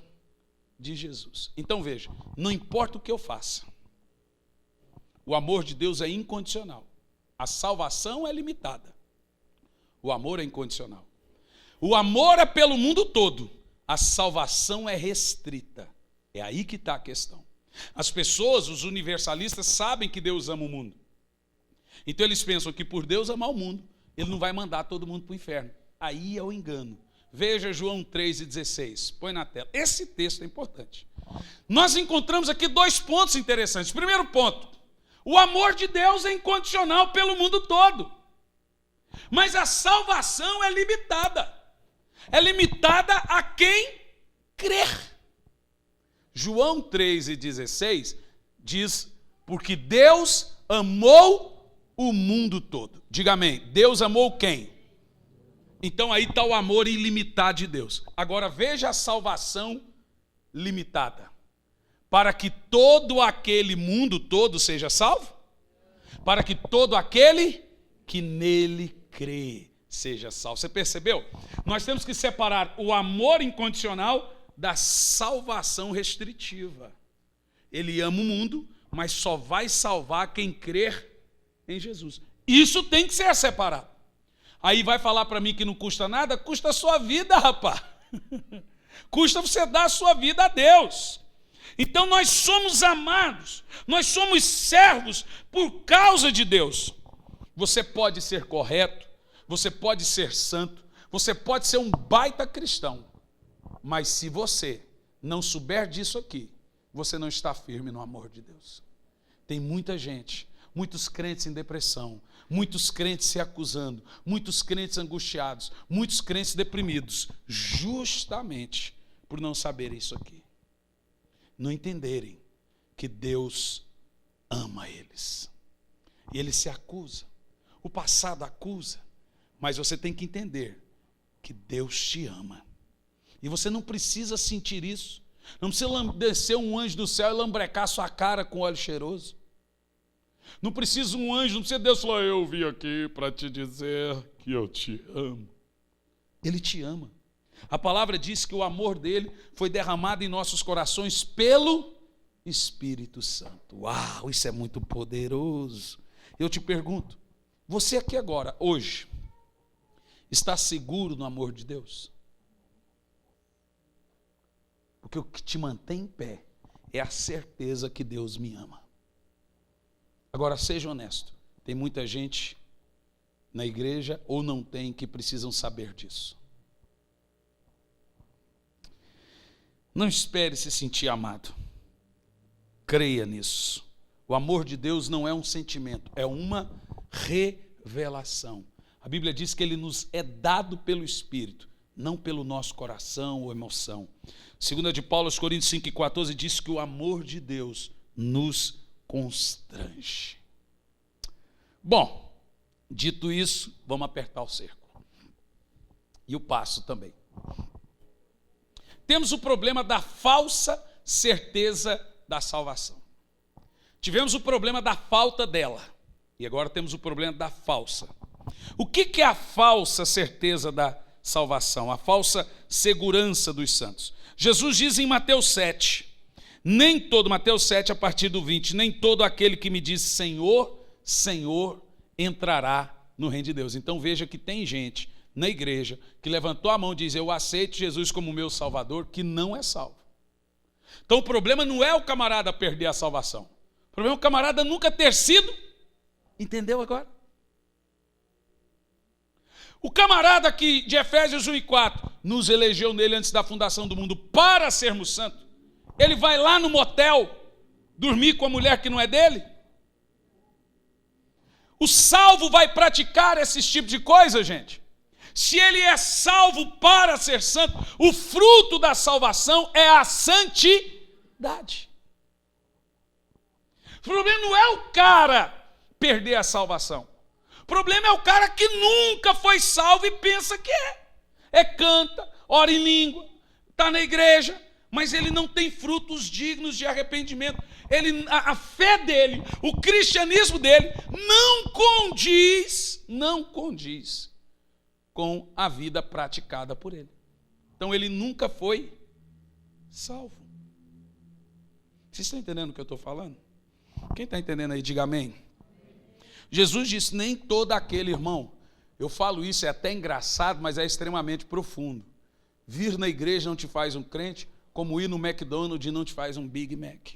de Jesus. Então veja, não importa o que eu faça, o amor de Deus é incondicional. A salvação é limitada. O amor é incondicional. O amor é pelo mundo todo. A salvação é restrita. É aí que está a questão. As pessoas, os universalistas, sabem que Deus ama o mundo. Então eles pensam que por Deus amar o mundo, Ele não vai mandar todo mundo para o inferno. Aí é o engano. Veja João 3,16. Põe na tela. Esse texto é importante. Nós encontramos aqui 2 pontos interessantes. Primeiro ponto, o amor de Deus é incondicional pelo mundo todo. Mas a salvação é limitada. É limitada a quem crer. João 3,16 diz, porque Deus amou o mundo todo. Diga amém. Deus amou quem? Então aí está o amor ilimitado de Deus. Agora veja a salvação limitada. Para que todo aquele mundo todo seja salvo? Para que todo aquele que nele crê seja salvo. Você percebeu? Nós temos que separar o amor incondicional da salvação restritiva. Ele ama o mundo, mas só vai salvar quem crer em Jesus. Isso tem que ser separado. Aí vai falar para mim que não custa nada? Custa a sua vida, rapaz. Custa você dar a sua vida a Deus. Então nós somos amados, nós somos servos por causa de Deus. Você pode ser correto, você pode ser santo, você pode ser um baita cristão, mas se você não souber disso aqui, você não está firme no amor de Deus. Tem muita gente, muitos crentes em depressão, muitos crentes se acusando, muitos crentes angustiados, muitos crentes deprimidos, justamente por não saber isso aqui. Não entenderem que Deus ama eles. E ele se acusa. O passado acusa. Mas você tem que entender que Deus te ama. E você não precisa sentir isso. Não precisa descer um anjo do céu e lambrecar sua cara com óleo cheiroso. Não precisa um anjo, não precisa Deus falar, eu vim aqui para te dizer que eu te amo. Ele te ama. A palavra diz que o amor dele foi derramado em nossos corações pelo Espírito Santo. Uau, isso é muito poderoso. Eu te pergunto, você aqui agora, hoje, está seguro no amor de Deus? Porque o que te mantém em pé é a certeza que Deus me ama. Agora, seja honesto, tem muita gente na igreja, ou não tem, que precisam saber disso. Não espere se sentir amado. Creia nisso. O amor de Deus não é um sentimento, é uma revelação. A Bíblia diz que ele nos é dado pelo Espírito, não pelo nosso coração ou emoção. 2 de Paulo aos Coríntios 5,14 diz que o amor de Deus nos constrange. Bom, dito isso, vamos apertar o cerco. E o passo também. Temos o problema da falsa certeza da salvação. Tivemos o problema da falta dela. E agora temos o problema da falsa. O que é a falsa certeza da salvação? A falsa segurança dos santos. Jesus diz em Mateus 7, Mateus 7 a partir do 20, nem todo aquele que me diz Senhor, Senhor, entrará no reino de Deus. Então veja que tem gente na igreja que levantou a mão e diz, eu aceito Jesus como meu Salvador, que não é salvo. Então o problema não é o camarada perder a salvação. O problema é o camarada nunca ter sido. Entendeu agora? O camarada que de Efésios 1:4 nos elegeu nele antes da fundação do mundo para sermos santos, ele vai lá no motel dormir com a mulher que não é dele? O salvo vai praticar esse tipo de coisa, gente? Se ele é salvo para ser santo, o fruto da salvação é a santidade. O problema não é o cara perder a salvação. O problema é o cara que nunca foi salvo e pensa que é. Canta, ora em língua, está na igreja, mas ele não tem frutos dignos de arrependimento. A fé dele, o cristianismo dele, não condiz com a vida praticada por ele. Então ele nunca foi salvo. Vocês estão entendendo o que eu estou falando? Quem está entendendo aí, diga amém. Jesus disse, nem todo aquele, irmão, eu falo isso, é até engraçado, mas é extremamente profundo. Vir na igreja não te faz um crente, como ir no McDonald's não te faz um Big Mac.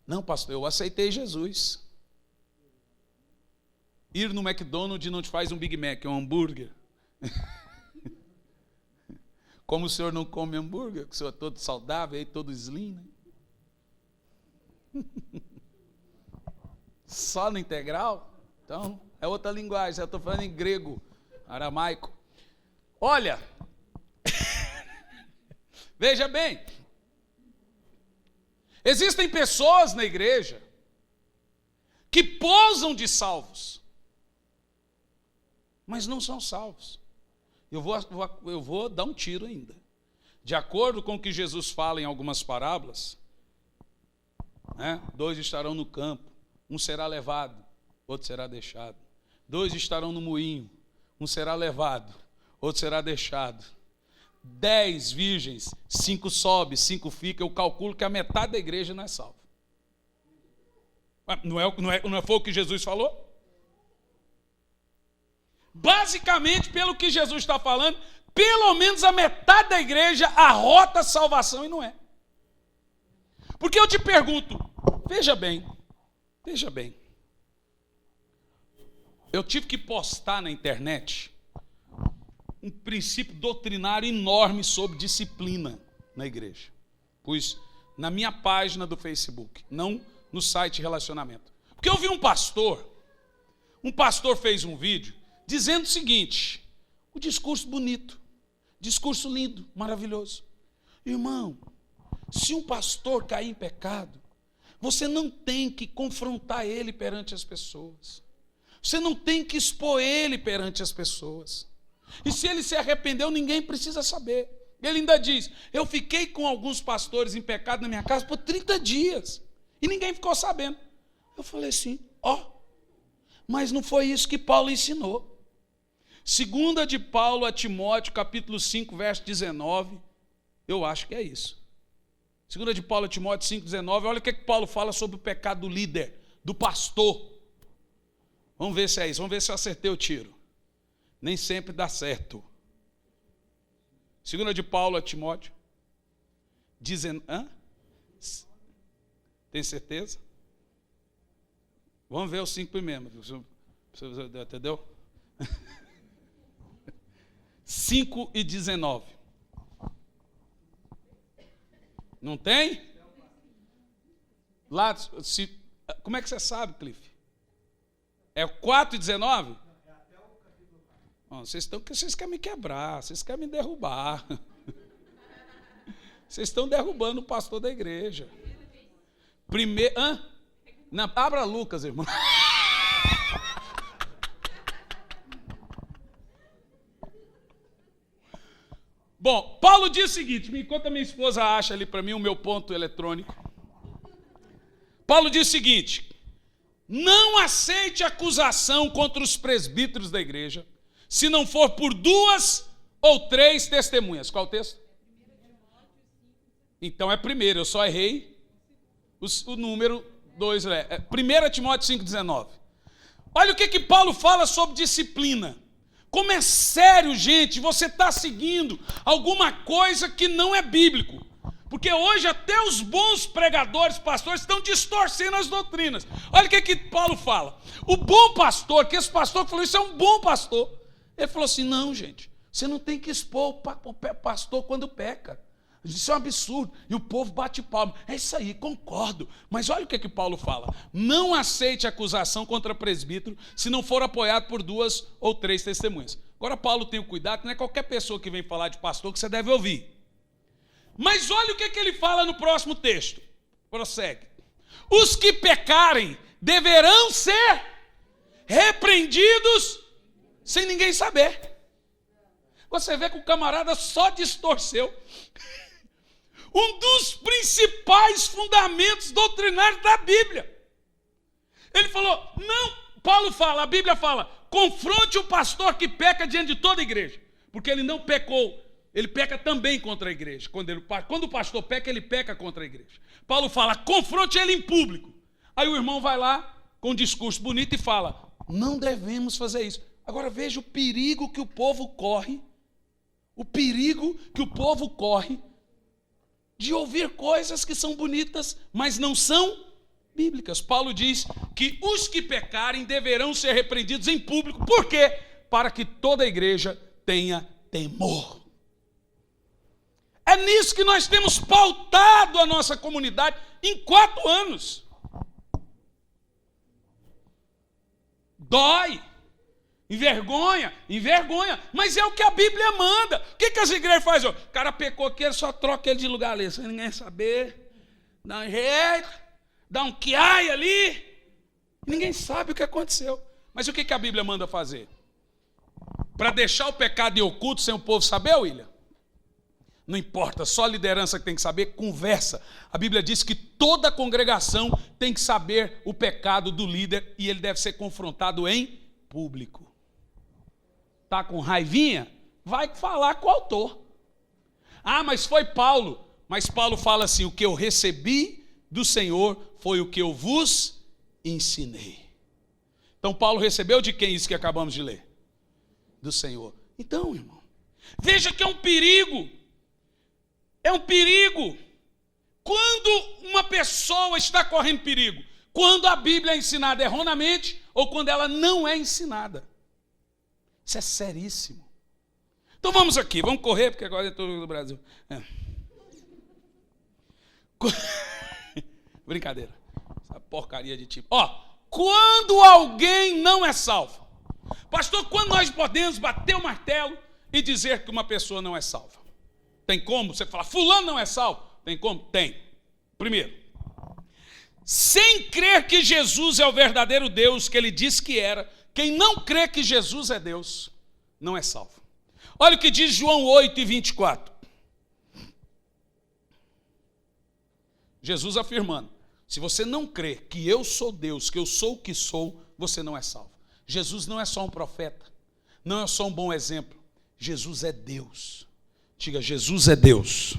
Não, pastor, eu aceitei Jesus. Ir no McDonald's não te faz um Big Mac, é um hambúrguer. Como o senhor não come hambúrguer, o senhor é todo saudável, aí todo slim, né? Só no integral? Então, é outra linguagem, eu estou falando em grego, aramaico. Olha, veja bem, existem pessoas na igreja que posam de salvos, mas não são salvos. Eu vou dar um tiro ainda. De acordo com o que Jesus fala em algumas parábolas, né? 2 estarão no campo, um será levado, outro será deixado. 2 estarão no moinho, um será levado, outro será deixado. 10 virgens, 5 sobe, 5 fica. Eu calculo que a metade da igreja não é salva. Não foi o que Jesus falou? Basicamente, pelo que Jesus está falando, pelo menos a metade da igreja arrota a salvação e não é. Porque eu te pergunto, veja bem, eu tive que postar na internet um princípio doutrinário enorme sobre disciplina na igreja. Pus na minha página do Facebook, não no site Relacionamento. Porque eu vi um pastor fez um vídeo dizendo o seguinte, o discurso bonito, discurso lindo, maravilhoso. Irmão, se um pastor cair em pecado, você não tem que confrontar ele perante as pessoas. Você não tem que expor ele perante as pessoas. E se ele se arrependeu, ninguém precisa saber. Ele ainda diz, eu fiquei com alguns pastores em pecado na minha casa por 30 dias. E ninguém ficou sabendo. Eu falei assim, mas não foi isso que Paulo ensinou. 2 de Paulo a Timóteo, capítulo 5, verso 19, eu acho que é isso. 2 de Paulo a Timóteo 5, 19, olha o que Paulo fala sobre o pecado do líder, do pastor. Vamos ver se é isso, vamos ver se eu acertei o tiro. Nem sempre dá certo. 2 de Paulo a Timóteo, tem certeza? Vamos ver os 5 primeiro, entendeu? 5 e 19. Não tem? Lá, como é que você sabe, Cliff? É 4 e 19? Vocês querem me quebrar, vocês querem me derrubar. Vocês estão derrubando o pastor da igreja. Abra Lucas, irmão. Bom, Paulo diz o seguinte, enquanto a minha esposa acha ali para mim o meu ponto eletrônico. Paulo diz o seguinte, não aceite acusação contra os presbíteros da igreja, se não for por 2 ou 3 testemunhas. Qual o texto? Então é primeiro, eu só errei o número 2. 1 Timóteo 5,19. Olha o que Paulo fala sobre disciplina. Como é sério, gente, você está seguindo alguma coisa que não é bíblico. Porque hoje até os bons pregadores, pastores, estão distorcendo as doutrinas. Olha o que Paulo fala. O bom pastor, que esse pastor falou, isso é um bom pastor. Ele falou assim, não, gente, você não tem que expor o pastor quando peca. Isso é um absurdo. E o povo bate palma. É isso aí, concordo. Mas olha o que Paulo fala. Não aceite acusação contra presbítero se não for apoiado por 2 ou 3 testemunhas. Agora Paulo tem o cuidado, não é qualquer pessoa que vem falar de pastor que você deve ouvir. Mas olha o que ele fala no próximo texto. Prossegue. Os que pecarem deverão ser repreendidos sem ninguém saber. Você vê que o camarada só distorceu um dos principais fundamentos doutrinários da Bíblia. Ele falou, não, Paulo fala, a Bíblia fala, confronte o pastor que peca diante de toda a igreja, porque ele não pecou, ele peca também contra a igreja. Quando o pastor peca, ele peca contra a igreja. Paulo fala, confronte ele em público. Aí o irmão vai lá com um discurso bonito e fala, não devemos fazer isso. Agora veja o perigo que o povo corre, de ouvir coisas que são bonitas, mas não são bíblicas. Paulo diz que os que pecarem deverão ser repreendidos em público. Por quê? Para que toda a igreja tenha temor. É nisso que nós temos pautado a nossa comunidade em 4 anos. Dói, envergonha, mas é o que a Bíblia manda. O que as igrejas fazem? O cara pecou aqui, ele só troca ele de lugar ali, sem ninguém saber, dá um jeito, dá um quiai ali, ninguém sabe o que aconteceu. Mas o que a Bíblia manda fazer? Para deixar o pecado em oculto sem o povo saber, William? Não importa, só a liderança que tem que saber, conversa. A Bíblia diz que toda a congregação tem que saber o pecado do líder e ele deve ser confrontado em público. Está com raivinha? Vai falar com o autor. Ah, mas foi Paulo. Mas Paulo fala assim, o que eu recebi do Senhor foi o que eu vos ensinei. Então Paulo recebeu de quem isso que acabamos de ler? Do Senhor. Então, irmão, veja que é um perigo. É um perigo. Quando uma pessoa está correndo perigo? Quando a Bíblia é ensinada erroneamente ou quando ela não é ensinada. Isso é seríssimo. Então vamos aqui, vamos correr, porque agora é todo do Brasil. Brincadeira. Essa porcaria de tipo. Quando alguém não é salvo. Pastor, quando nós podemos bater o martelo e dizer que uma pessoa não é salva? Tem como? Você fala, fulano não é salvo? Tem como? Tem. Primeiro, sem crer que Jesus é o verdadeiro Deus que ele disse que era, quem não crê que Jesus é Deus, não é salvo. Olha o que diz João 8:24. Jesus afirmando, se você não crê que eu sou Deus, que eu sou o que sou, você não é salvo. Jesus não é só um profeta, não é só um bom exemplo. Jesus é Deus. Diga, Jesus é Deus.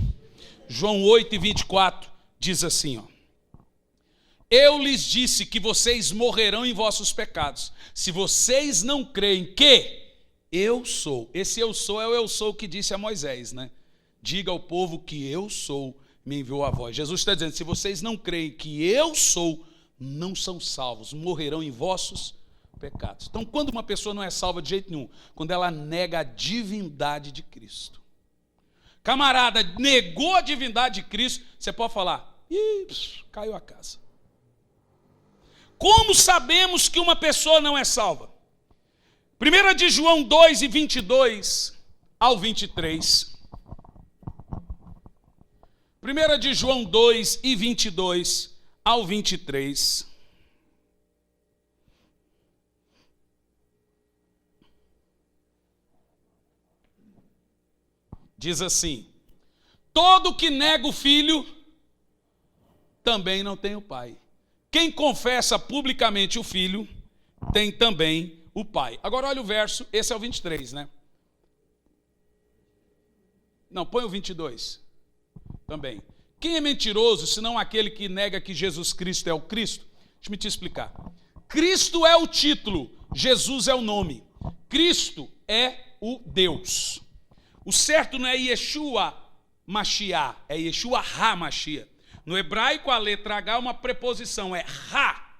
João 8:24 diz assim, eu lhes disse que vocês morrerão em vossos pecados, se vocês não creem que eu sou. Esse eu sou é o eu sou que disse a Moisés, né? Diga ao povo que eu sou, me enviou a voz. Jesus está dizendo, se vocês não creem que eu sou, não são salvos, morrerão em vossos pecados. Então, quando uma pessoa não é salva de jeito nenhum, quando ela nega a divindade de Cristo. Camarada, negou a divindade de Cristo, você pode falar, caiu a casa. Como sabemos que uma pessoa não é salva? 1 de João 2:22 ao 23. 1 de João 2:22 ao 23. Diz assim, todo que nega o filho, também não tem o pai. Quem confessa publicamente o filho, tem também o pai. Agora olha o verso, esse é o 23, né? Não, põe o 22 também. Quem é mentiroso, senão aquele que nega que Jesus Cristo é o Cristo? Deixa-me te explicar. Cristo é o título, Jesus é o nome. Cristo é o Deus. O certo não é Yeshua Mashiach, é Yeshua HaMashiach. No hebraico, a letra H é uma preposição, é Ha.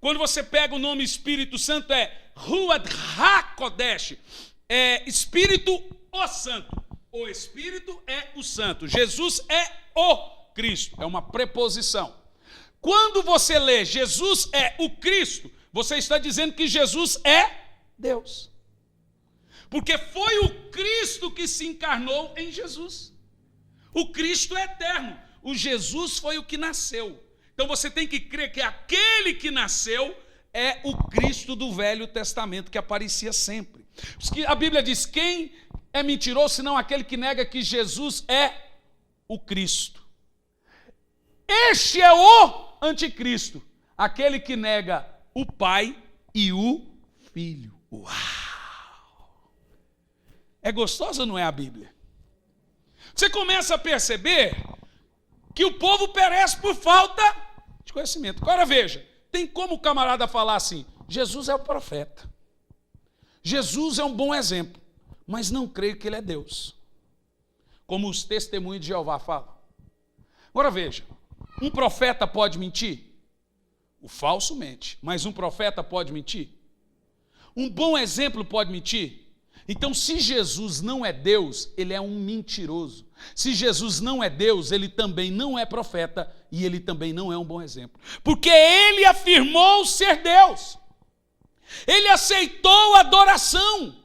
Quando você pega o nome Espírito Santo, é Ruach HaKodesh, é Espírito o Santo. O Espírito é o Santo. Jesus é o Cristo, é uma preposição. Quando você lê Jesus é o Cristo, você está dizendo que Jesus é Deus. Porque foi o Cristo que se encarnou em Jesus. O Cristo é eterno. O Jesus foi o que nasceu. Então você tem que crer que aquele que nasceu é o Cristo do Velho Testamento, que aparecia sempre. A Bíblia diz, quem é mentiroso, senão aquele que nega que Jesus é o Cristo. Este é o anticristo, aquele que nega o Pai e o Filho. Uau! É gostoso ou não é a Bíblia? Você começa a perceber que o povo perece por falta de conhecimento. Agora veja, tem como o camarada falar assim, Jesus é o profeta, Jesus é um bom exemplo, mas não creio que ele é Deus, como os testemunhos de Jeová falam. Agora veja, um profeta pode mentir? O falso mente, mas um profeta pode mentir? Um bom exemplo pode mentir? Então, se Jesus não é Deus, ele é um mentiroso. Se Jesus não é Deus, ele também não é profeta e ele também não é um bom exemplo. Porque ele afirmou ser Deus. Ele aceitou a adoração.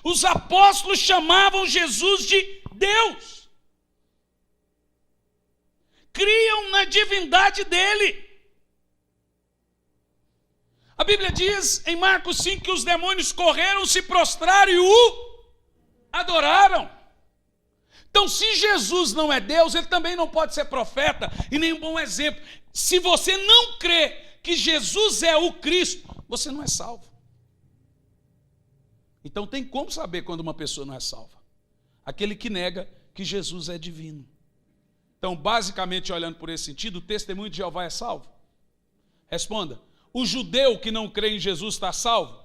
Os apóstolos chamavam Jesus de Deus. Criam na divindade dele. A Bíblia diz em Marcos 5 que os demônios correram, se prostraram e o adoraram. Então, se Jesus não é Deus, ele também não pode ser profeta e nem um bom exemplo. Se você não crê que Jesus é o Cristo, você não é salvo. Então, tem como saber quando uma pessoa não é salva? Aquele que nega que Jesus é divino. Então, basicamente, olhando por esse sentido, o testemunho de Jeová é salvo? Responda. O judeu que não crê em Jesus está salvo?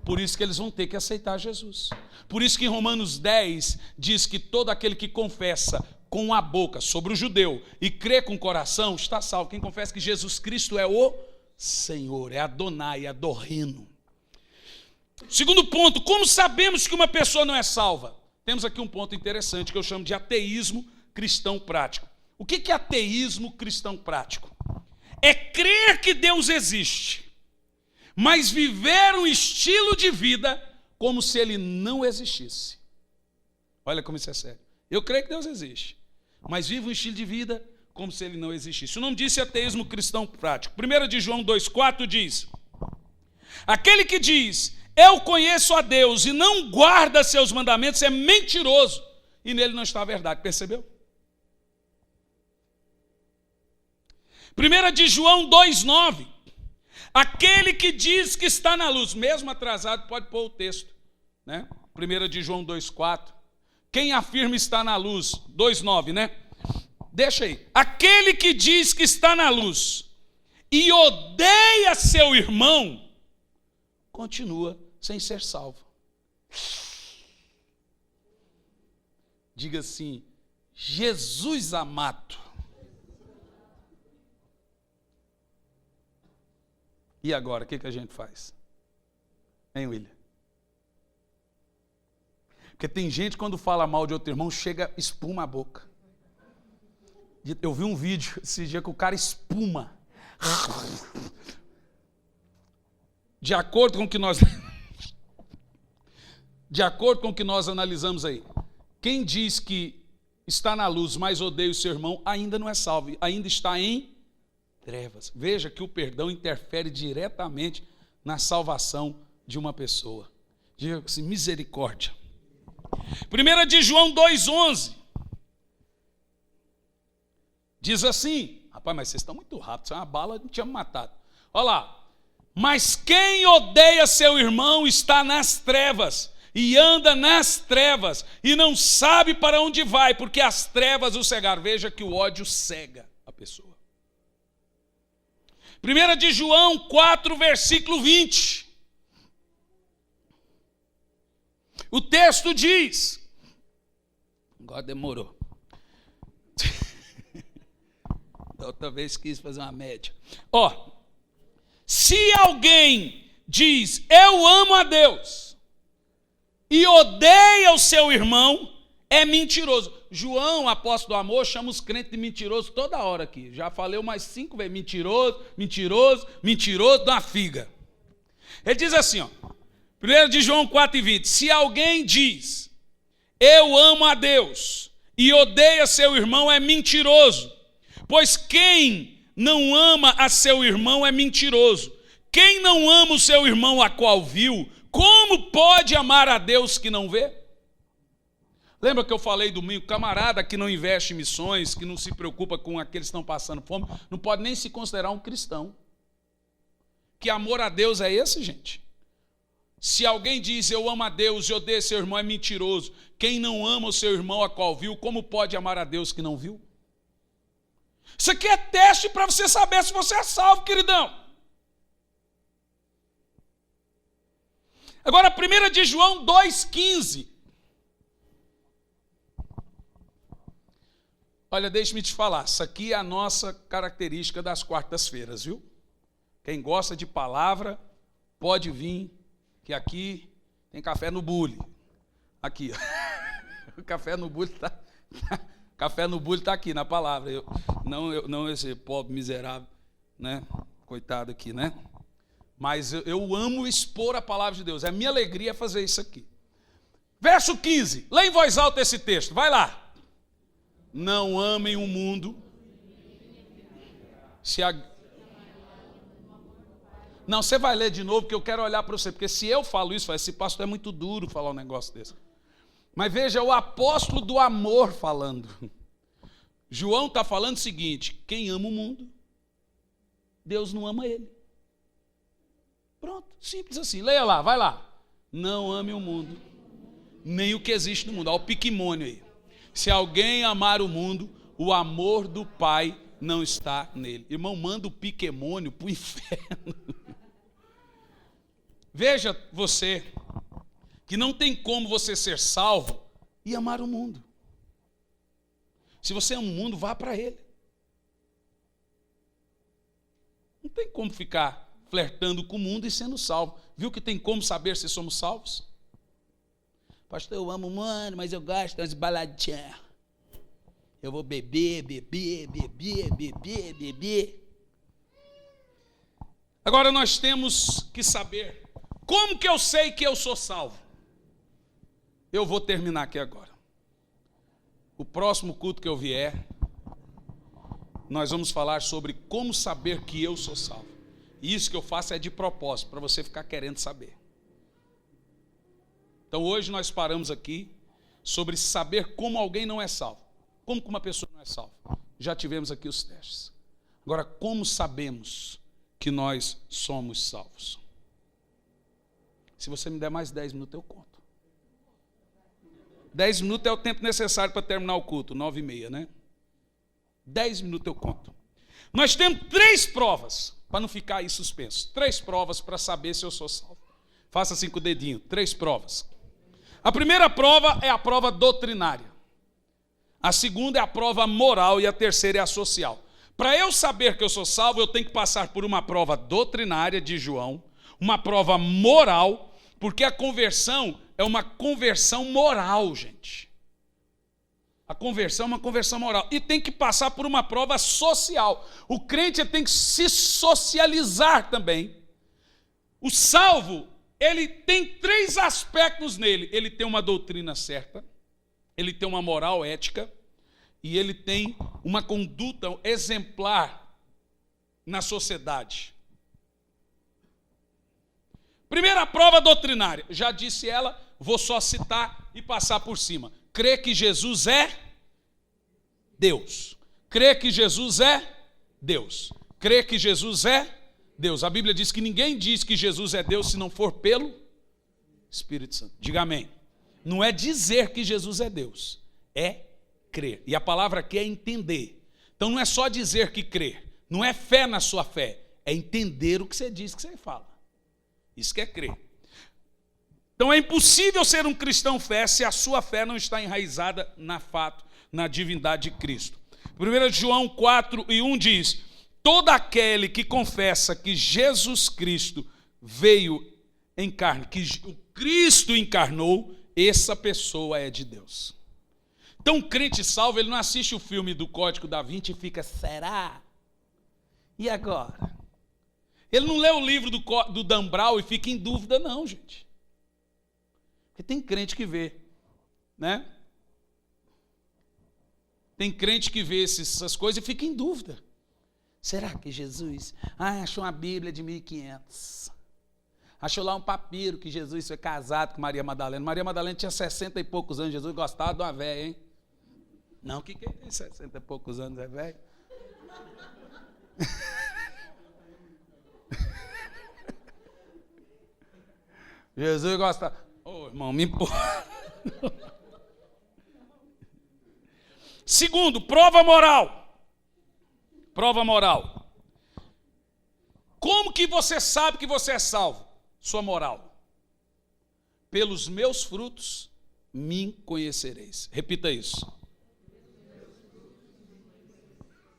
Por isso que eles vão ter que aceitar Jesus. Por isso que em Romanos 10 diz que todo aquele que confessa com a boca sobre o judeu e crê com o coração está salvo. Quem confessa que Jesus Cristo é o Senhor, é Adonai, é Adorreno. Segundo ponto, como sabemos que uma pessoa não é salva? Temos aqui um ponto interessante que eu chamo de ateísmo cristão prático. O que é ateísmo cristão prático? É crer que Deus existe, mas viver um estilo de vida como se ele não existisse. Olha como isso é sério. Eu creio que Deus existe, mas vivo um estilo de vida como se ele não existisse. O nome disso é ateísmo cristão prático. 1 de João 2,4 diz: aquele que diz, eu conheço a Deus e não guarda seus mandamentos é mentiroso, e nele não está a verdade. Percebeu? 1 de João 2,9, aquele que diz que está na luz, mesmo atrasado, pode pôr o texto, né? 1 de João 2,4, quem afirma estar na luz, 2,9, né? Deixa aí, aquele que diz que está na luz e odeia seu irmão, continua sem ser salvo. Diga assim, Jesus amado. E agora, o que a gente faz? Hein, William? Porque tem gente, quando fala mal de outro irmão, chega, espuma a boca. Eu vi um vídeo esse dia que o cara espuma. De acordo com o que nós analisamos aí, quem diz que está na luz, mas odeia o seu irmão, ainda não é salvo, ainda está em trevas. Veja que o perdão interfere diretamente na salvação de uma pessoa. Diga assim, misericórdia. 1 de João 2,11 diz assim, rapaz, mas vocês estão muito rápidos, uma bala não tinha me matado. Olha lá, mas quem odeia seu irmão está nas trevas, e anda nas trevas, e não sabe para onde vai, porque as trevas o cegaram. Veja que o ódio cega a pessoa. 1 de João 4, versículo 20. O texto diz, agora demorou. Da outra vez quis fazer uma média. Se alguém diz, eu amo a Deus, e odeia o seu irmão, é mentiroso. João, apóstolo do amor, chama os crentes de mentiroso toda hora aqui. Já falei umas 5 vezes, mentiroso, mentiroso, mentiroso, da figa. Ele diz assim, 1 de João 4,20, se alguém diz, eu amo a Deus, e odeia seu irmão, é mentiroso. Pois quem não ama a seu irmão é mentiroso. Quem não ama o seu irmão a qual viu, como pode amar a Deus que não vê? Lembra que eu falei domingo, camarada que não investe em missões, que não se preocupa com aqueles que estão passando fome, não pode nem se considerar um cristão. Que amor a Deus é esse, gente? Se alguém diz, eu amo a Deus e odeia seu irmão, é mentiroso. Quem não ama o seu irmão a qual viu, como pode amar a Deus que não viu? Isso aqui é teste para você saber se você é salvo, queridão. Agora, 1 de João 2,15. Olha, deixe-me te falar, isso aqui é a nossa característica das quartas-feiras, viu? Quem gosta de palavra, pode vir, que aqui tem café no bule. Aqui, ó. O café no bule está... Café no bule está aqui na palavra. Não esse pobre miserável, né? Coitado aqui, né? Mas eu amo expor a palavra de Deus. A minha alegria é fazer isso aqui. Verso 15. Lê em voz alta esse texto. Vai lá. Não amem o mundo. Não, você vai ler de novo, porque eu quero olhar para você. Porque se eu falo isso, esse pastor é muito duro falar um negócio desse. Mas veja, o apóstolo do amor falando. João está falando o seguinte: quem ama o mundo, Deus não ama ele. Pronto, simples assim. Leia lá, vai lá. Não ame o mundo, nem o que existe no mundo. Olha o piquimônio aí. Se alguém amar o mundo, o amor do Pai não está nele. Irmão, manda o piquemônio para o inferno. Veja você, que não tem como você ser salvo e amar o mundo. Se você ama o mundo, vá para ele. Não tem como ficar flertando com o mundo e sendo salvo. Viu que tem como saber se somos salvos? Pastor, eu amo o mundo, mas eu gosto das baladinhas. Eu vou beber. Agora nós temos que saber, como que eu sei que eu sou salvo? Eu vou terminar aqui agora. O próximo culto que eu vier, nós vamos falar sobre como saber que eu sou salvo. E isso que eu faço é de propósito, para você ficar querendo saber. Então hoje nós paramos aqui sobre saber como alguém não é salvo. Como que uma pessoa não é salva? Já tivemos aqui os testes. Agora, como sabemos que nós somos salvos? Se você me der mais 10 minutos, eu conto. 10 minutos é o tempo necessário para terminar o culto, 9h30, né? 10 minutos eu conto. Nós temos 3 provas, para não ficar aí suspenso. 3 provas para saber se eu sou salvo. Faça assim com o dedinho, 3 provas. A primeira prova é a prova doutrinária. A segunda é a prova moral e a terceira é a social. Para eu saber que eu sou salvo, eu tenho que passar por uma prova doutrinária de João, uma prova moral, porque a conversão é uma conversão moral, gente. A conversão é uma conversão moral. E tem que passar por uma prova social. O crente tem que se socializar também. O salvo, ele tem 3 aspectos nele. Ele tem uma doutrina certa, ele tem uma moral ética e ele tem uma conduta exemplar na sociedade. Primeira prova doutrinária, já disse ela, vou só citar e passar por cima. Crê que Jesus é Deus. Crê que Jesus é Deus. Crê que Jesus é Deus. A Bíblia diz que ninguém diz que Jesus é Deus se não for pelo Espírito Santo. Diga amém. Não é dizer que Jesus é Deus, é crer. E a palavra aqui é entender. Então não é só dizer que crer, não é fé na sua fé, é entender o que você diz que você fala. Isso que é crer. Então é impossível ser um cristão fé se a sua fé não está enraizada na divindade de Cristo. 1 João 4:1 diz: todo aquele que confessa que Jesus Cristo veio em carne, que o Cristo encarnou, essa pessoa é de Deus. Então, o crente salvo, ele não assiste o filme do Código da Vinci e fica, será? E agora? Ele não lê o livro do Dan Brown e fica em dúvida, não, gente. Porque tem crente que vê, né? Tem crente que vê essas coisas e fica em dúvida. Será que Jesus? Achou uma Bíblia de 1500. Achou lá um papiro que Jesus foi casado com Maria Madalena. Maria Madalena tinha 60 e poucos anos. Jesus gostava de uma velha, hein? Não, que tem 60 e poucos anos é velho? Jesus gostava. Ô, irmão, me empurra. Segundo, prova moral. Prova moral. Como que você sabe que você é salvo? Sua moral. Pelos meus frutos me conhecereis. Repita isso.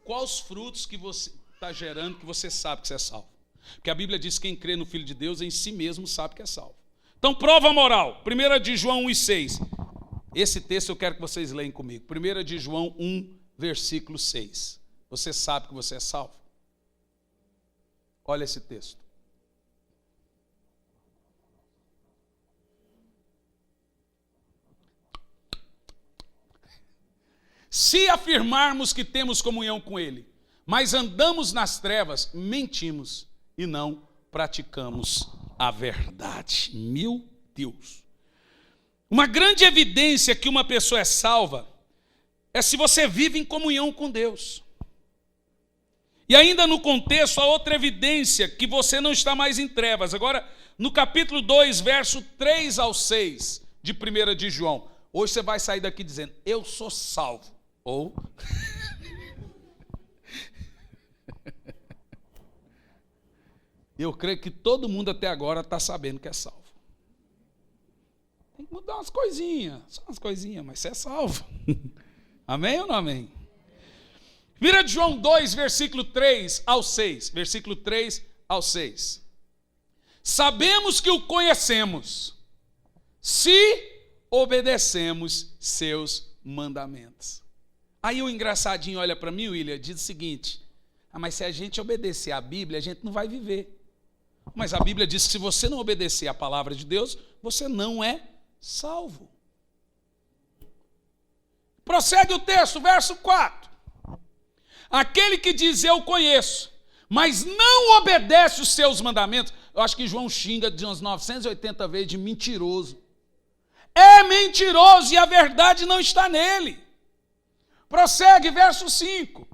Quais os frutos que você está gerando que você sabe que você é salvo? Porque a Bíblia diz que quem crê no Filho de Deus em si mesmo sabe que é salvo. Então, prova moral. 1 de João 1,6. Esse texto eu quero que vocês leiam comigo. 1 de João 1, versículo 6. Você sabe que você é salvo? Olha esse texto. Se afirmarmos que temos comunhão com Ele, mas andamos nas trevas, mentimos e não praticamos a verdade. Meu Deus. Uma grande evidência que uma pessoa é salva é se você vive em comunhão com Deus. E ainda no contexto, a outra evidência que você não está mais em trevas. Agora, no capítulo 2, verso 3 ao 6 de 1 de João. Hoje você vai sair daqui dizendo, eu sou salvo. Ou... eu creio que todo mundo até agora está sabendo que é salvo. Tem que mudar umas coisinhas, só umas coisinhas, mas você é salvo. Amém ou não amém? 1 João 2, versículo 3 ao 6. Versículo 3 ao 6. Sabemos que o conhecemos, se obedecemos seus mandamentos. Aí o engraçadinho olha para mim, William, diz o seguinte, mas se a gente obedecer a Bíblia, a gente não vai viver. Mas a Bíblia diz que se você não obedecer a palavra de Deus, você não é salvo. Prossegue o texto, verso 4. Aquele que diz eu conheço, mas não obedece os seus mandamentos, eu acho que João xinga de umas 980 vezes de mentiroso. É mentiroso e a verdade não está nele. Prossegue, verso 5.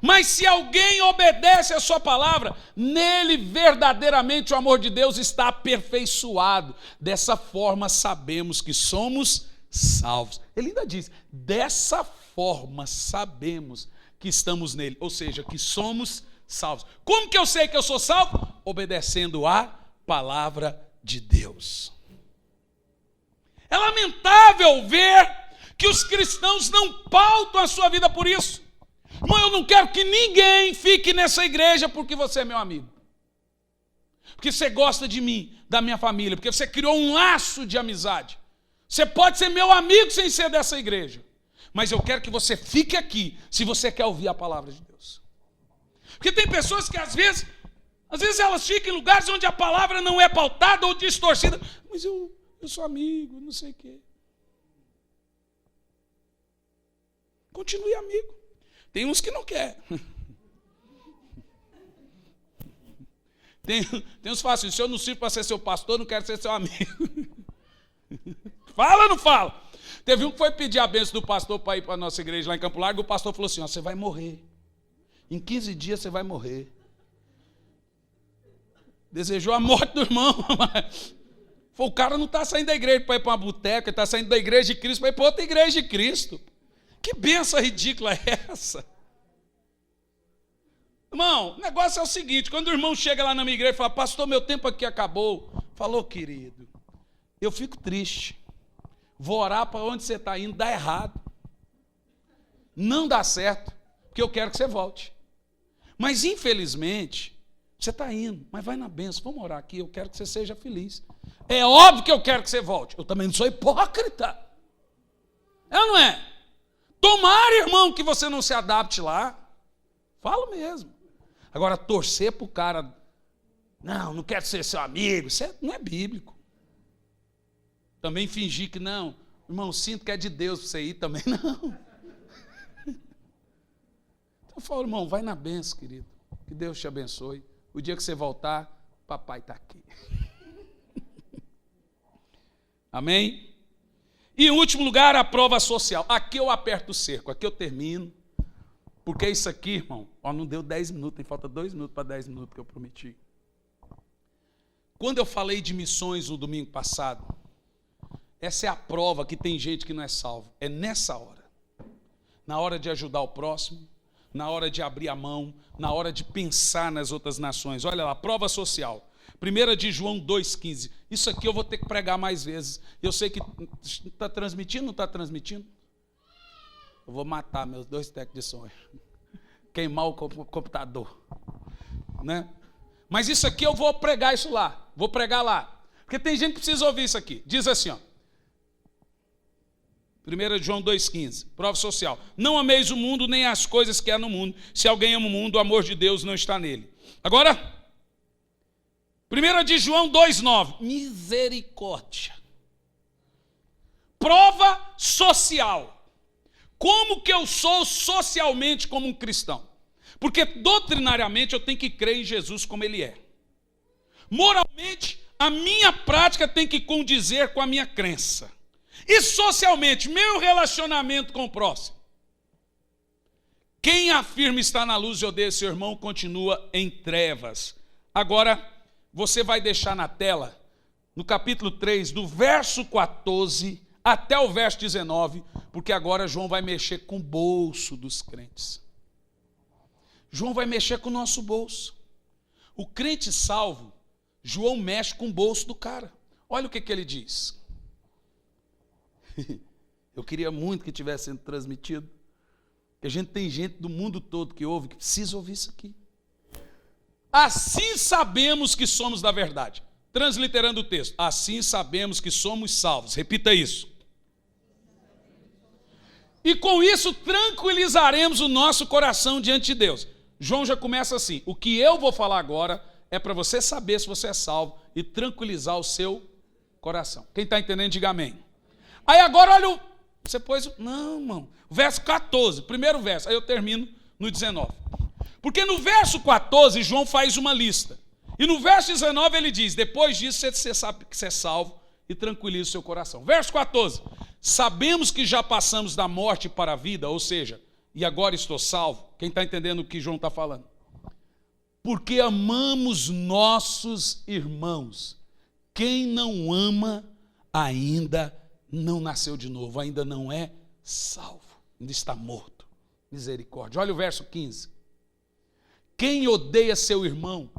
Mas se alguém obedece a sua palavra, nele verdadeiramente o amor de Deus está aperfeiçoado. Dessa forma sabemos que somos salvos. Ele ainda diz, dessa forma sabemos que estamos nele, ou seja, que somos salvos. Como que eu sei que eu sou salvo? Obedecendo a palavra de Deus. É lamentável ver que os cristãos não pautam a sua vida por isso. Irmão, eu não quero que ninguém fique nessa igreja porque você é meu amigo. Porque você gosta de mim, da minha família, porque você criou um laço de amizade. Você pode ser meu amigo sem ser dessa igreja. Mas eu quero que você fique aqui, se você quer ouvir a palavra de Deus. Porque tem pessoas que às vezes elas ficam em lugares onde a palavra não é pautada ou distorcida. Mas eu sou amigo, não sei o quê. Continue amigo. Tem uns que não querem. Tem uns que falam assim, se eu não sirvo para ser seu pastor, não quero ser seu amigo. Fala ou não fala? Teve um que foi pedir a bênção do pastor para ir para a nossa igreja lá em Campo Largo, o pastor falou assim, você vai morrer. Em 15 dias você vai morrer. Desejou a morte do irmão. O cara não está saindo da igreja para ir para uma boteca, ele está saindo da igreja de Cristo para ir para outra igreja de Cristo. Que bênção ridícula é essa? Irmão, o negócio é o seguinte, quando o irmão chega lá na minha igreja e fala, pastor, meu tempo aqui acabou. Falou, querido, eu fico triste. Vou orar para onde você está indo, dá errado. Não dá certo, porque eu quero que você volte. Mas, infelizmente, você está indo, mas vai na bênção, vamos orar aqui, eu quero que você seja feliz. É óbvio que eu quero que você volte. Eu também não sou hipócrita. É ou não é? Tomara, irmão, que você não se adapte lá. Falo mesmo. Agora, torcer para o cara, não quero ser seu amigo, isso não é bíblico. Também fingir que não, irmão, sinto que é de Deus para você ir também, não. Então eu falo, irmão, vai na bênção, querido. Que Deus te abençoe. O dia que você voltar, papai está aqui. Amém? E em último lugar, a prova social. Aqui eu aperto o cerco, aqui eu termino. Porque isso aqui, irmão, não deu 10 minutos, tem falta 2 minutos para 10 minutos que eu prometi. Quando eu falei de missões no domingo passado, essa é a prova que tem gente que não é salvo. É nessa hora. Na hora de ajudar o próximo, na hora de abrir a mão, na hora de pensar nas outras nações. Olha lá, prova social. 1 de João 2,15. Isso aqui eu vou ter que pregar mais vezes. Eu sei que está transmitindo, não está transmitindo? Eu vou matar meus 2 tecos de sonho. Queimar o computador. Né? Mas isso aqui eu vou pregar isso lá. Vou pregar lá. Porque tem gente que precisa ouvir isso aqui. Diz assim, ó. 1 João 2,15, prova social. Não ameis o mundo, nem as coisas que há no mundo. Se alguém ama o mundo, o amor de Deus não está nele. Agora, 1 de João 2,9, misericórdia. Prova social. Como que eu sou socialmente como um cristão? Porque doutrinariamente eu tenho que crer em Jesus como ele é. Moralmente, a minha prática tem que condizer com a minha crença. E socialmente, meu relacionamento com o próximo. Quem afirma estar na luz e odeia seu irmão continua em trevas. Agora, você vai deixar na tela, no capítulo 3, do verso 14 até o verso 19, porque agora João vai mexer com o bolso dos crentes. João vai mexer com o nosso bolso. O crente salvo, João mexe com o bolso do cara. Olha o que ele diz. Eu queria muito que tivesse sendo transmitido. Porque a gente tem gente do mundo todo que ouve, que precisa ouvir isso aqui. Assim sabemos que somos da verdade. Transliterando o texto. Assim sabemos que somos salvos. Repita isso. E com isso tranquilizaremos o nosso coração diante de Deus. João já começa assim. O que eu vou falar agora é para você saber se você é salvo e tranquilizar o seu coração. Quem está entendendo, diga amém. Aí agora olha o... Você pôs... Não, irmão. Verso 14, primeiro verso. Aí eu termino no 19. Porque no verso 14, João faz uma lista. E no verso 19 ele diz, depois disso você sabe que você é salvo e tranquiliza o seu coração. Verso 14. Sabemos que já passamos da morte para a vida, ou seja, e agora estou salvo. Quem está entendendo o que João está falando? Porque amamos nossos irmãos. Quem não ama ainda não nasceu de novo, ainda não é salvo, ainda está morto. Misericórdia. Olha o verso 15. Quem odeia seu irmão?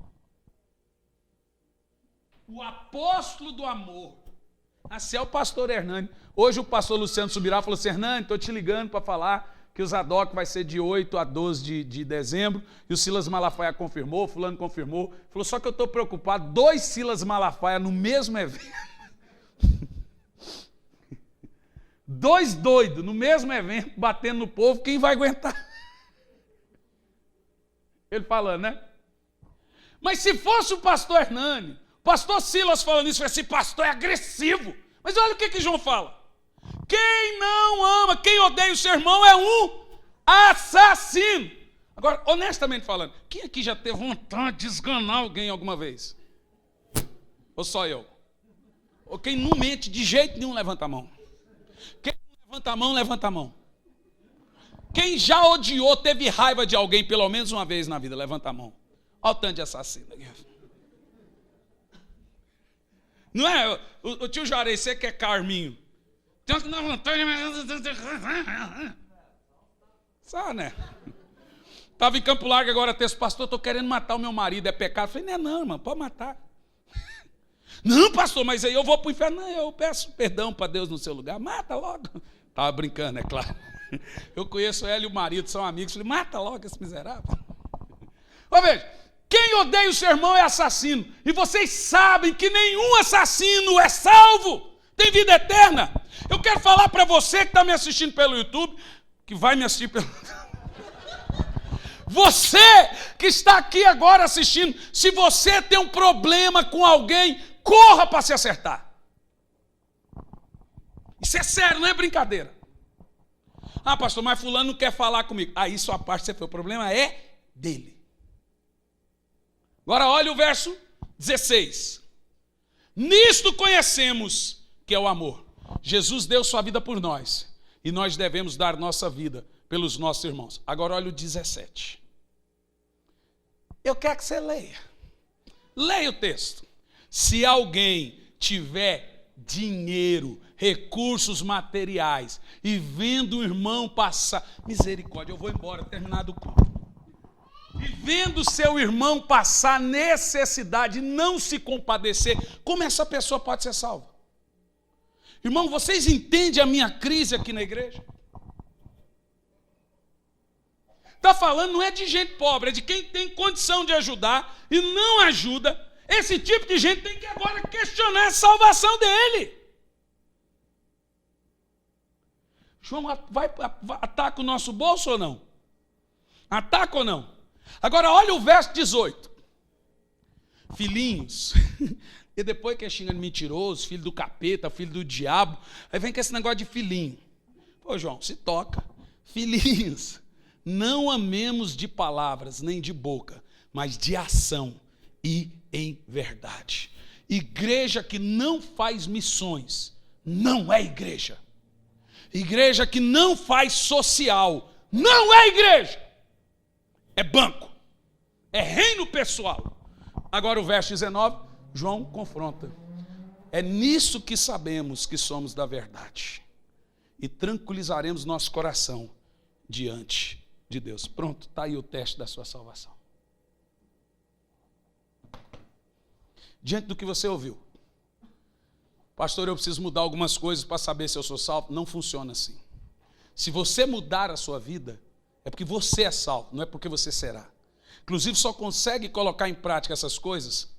O apóstolo do amor. Assim é o pastor Hernani. Hoje o pastor Luciano Subirá falou assim, Hernani, estou te ligando para falar que o Zadok vai ser de 8 a 12 de dezembro, e o Silas Malafaia confirmou, fulano confirmou. Falou, só que eu estou preocupado, 2 Silas Malafaia no mesmo evento. 2 doidos no mesmo evento, batendo no povo, quem vai aguentar? Ele falando, né? Mas se fosse o pastor Hernani, o pastor Silas falando isso, esse pastor é agressivo. Mas olha o que João fala. Quem não ama, quem odeia o seu irmão é um assassino. Agora, honestamente falando, quem aqui já teve vontade de esganar alguém alguma vez? Ou só eu? Ou quem não mente de jeito nenhum, levanta a mão. Quem levanta a mão, levanta a mão. Quem já odiou, teve raiva de alguém pelo menos uma vez na vida, levanta a mão. Olha o tanto de assassino. Não é? O tio Juarez, você que é Carminho. Tem que dar vontade. Sabe, né? Estava em Campo Largo agora, texto, pastor, estou querendo matar o meu marido, é pecado. Eu falei, não, irmão, pode matar. Não, pastor, mas aí eu vou para o inferno. Não, eu peço perdão para Deus no seu lugar. Mata logo. Estava brincando, é claro. Eu conheço ela e o marido, são amigos. Falei, mata logo esse miserável. Ó, veja, quem odeia o seu irmão é assassino. E vocês sabem que nenhum assassino é salvo. Tem vida eterna. Eu quero falar para você que está me assistindo pelo YouTube, que vai me assistir pelo... Você que está aqui agora assistindo, se você tem um problema com alguém, corra para se acertar. Isso é sério, não é brincadeira. Ah, pastor, mas fulano não quer falar comigo. Aí sua parte você foi. O problema é dele. Agora olha o verso 16. Nisto conhecemos que é o amor. Jesus deu sua vida por nós. E nós devemos dar nossa vida pelos nossos irmãos. Agora olha o 17. Eu quero que você leia. Leia o texto. Se alguém tiver dinheiro, recursos materiais, e vendo o irmão passar... Misericórdia, eu vou embora, terminado o culto. E vendo seu irmão passar necessidade, não se compadecer, como essa pessoa pode ser salva? Irmão, vocês entendem a minha crise aqui na igreja? Está falando não é de gente pobre, é de quem tem condição de ajudar e não ajuda. Esse tipo de gente tem que agora questionar a salvação dele. João ataca o nosso bolso ou não? Ataca ou não? Agora olha o verso 18. Filhinhos. E depois que é xingando mentiroso, filho do capeta, filho do diabo, aí vem com esse negócio de filhinho. Pô, João, se toca. Filhinhos, não amemos de palavras nem de boca, mas de ação e em verdade. Igreja que não faz missões não é igreja. Igreja que não faz social não é igreja. É banco. É reino pessoal. Agora o verso 19, João confronta. É nisso que sabemos que somos da verdade. E tranquilizaremos nosso coração diante de Deus. Pronto, está aí o teste da sua salvação. Diante do que você ouviu. Pastor, eu preciso mudar algumas coisas para saber se eu sou salvo. Não funciona assim. Se você mudar a sua vida, é porque você é salvo, não é porque você será. Inclusive, só consegue colocar em prática essas coisas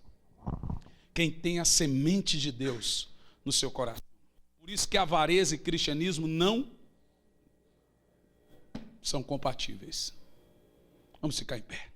quem tem a semente de Deus no seu coração. Por isso que avareza e cristianismo não são compatíveis. Vamos ficar em pé.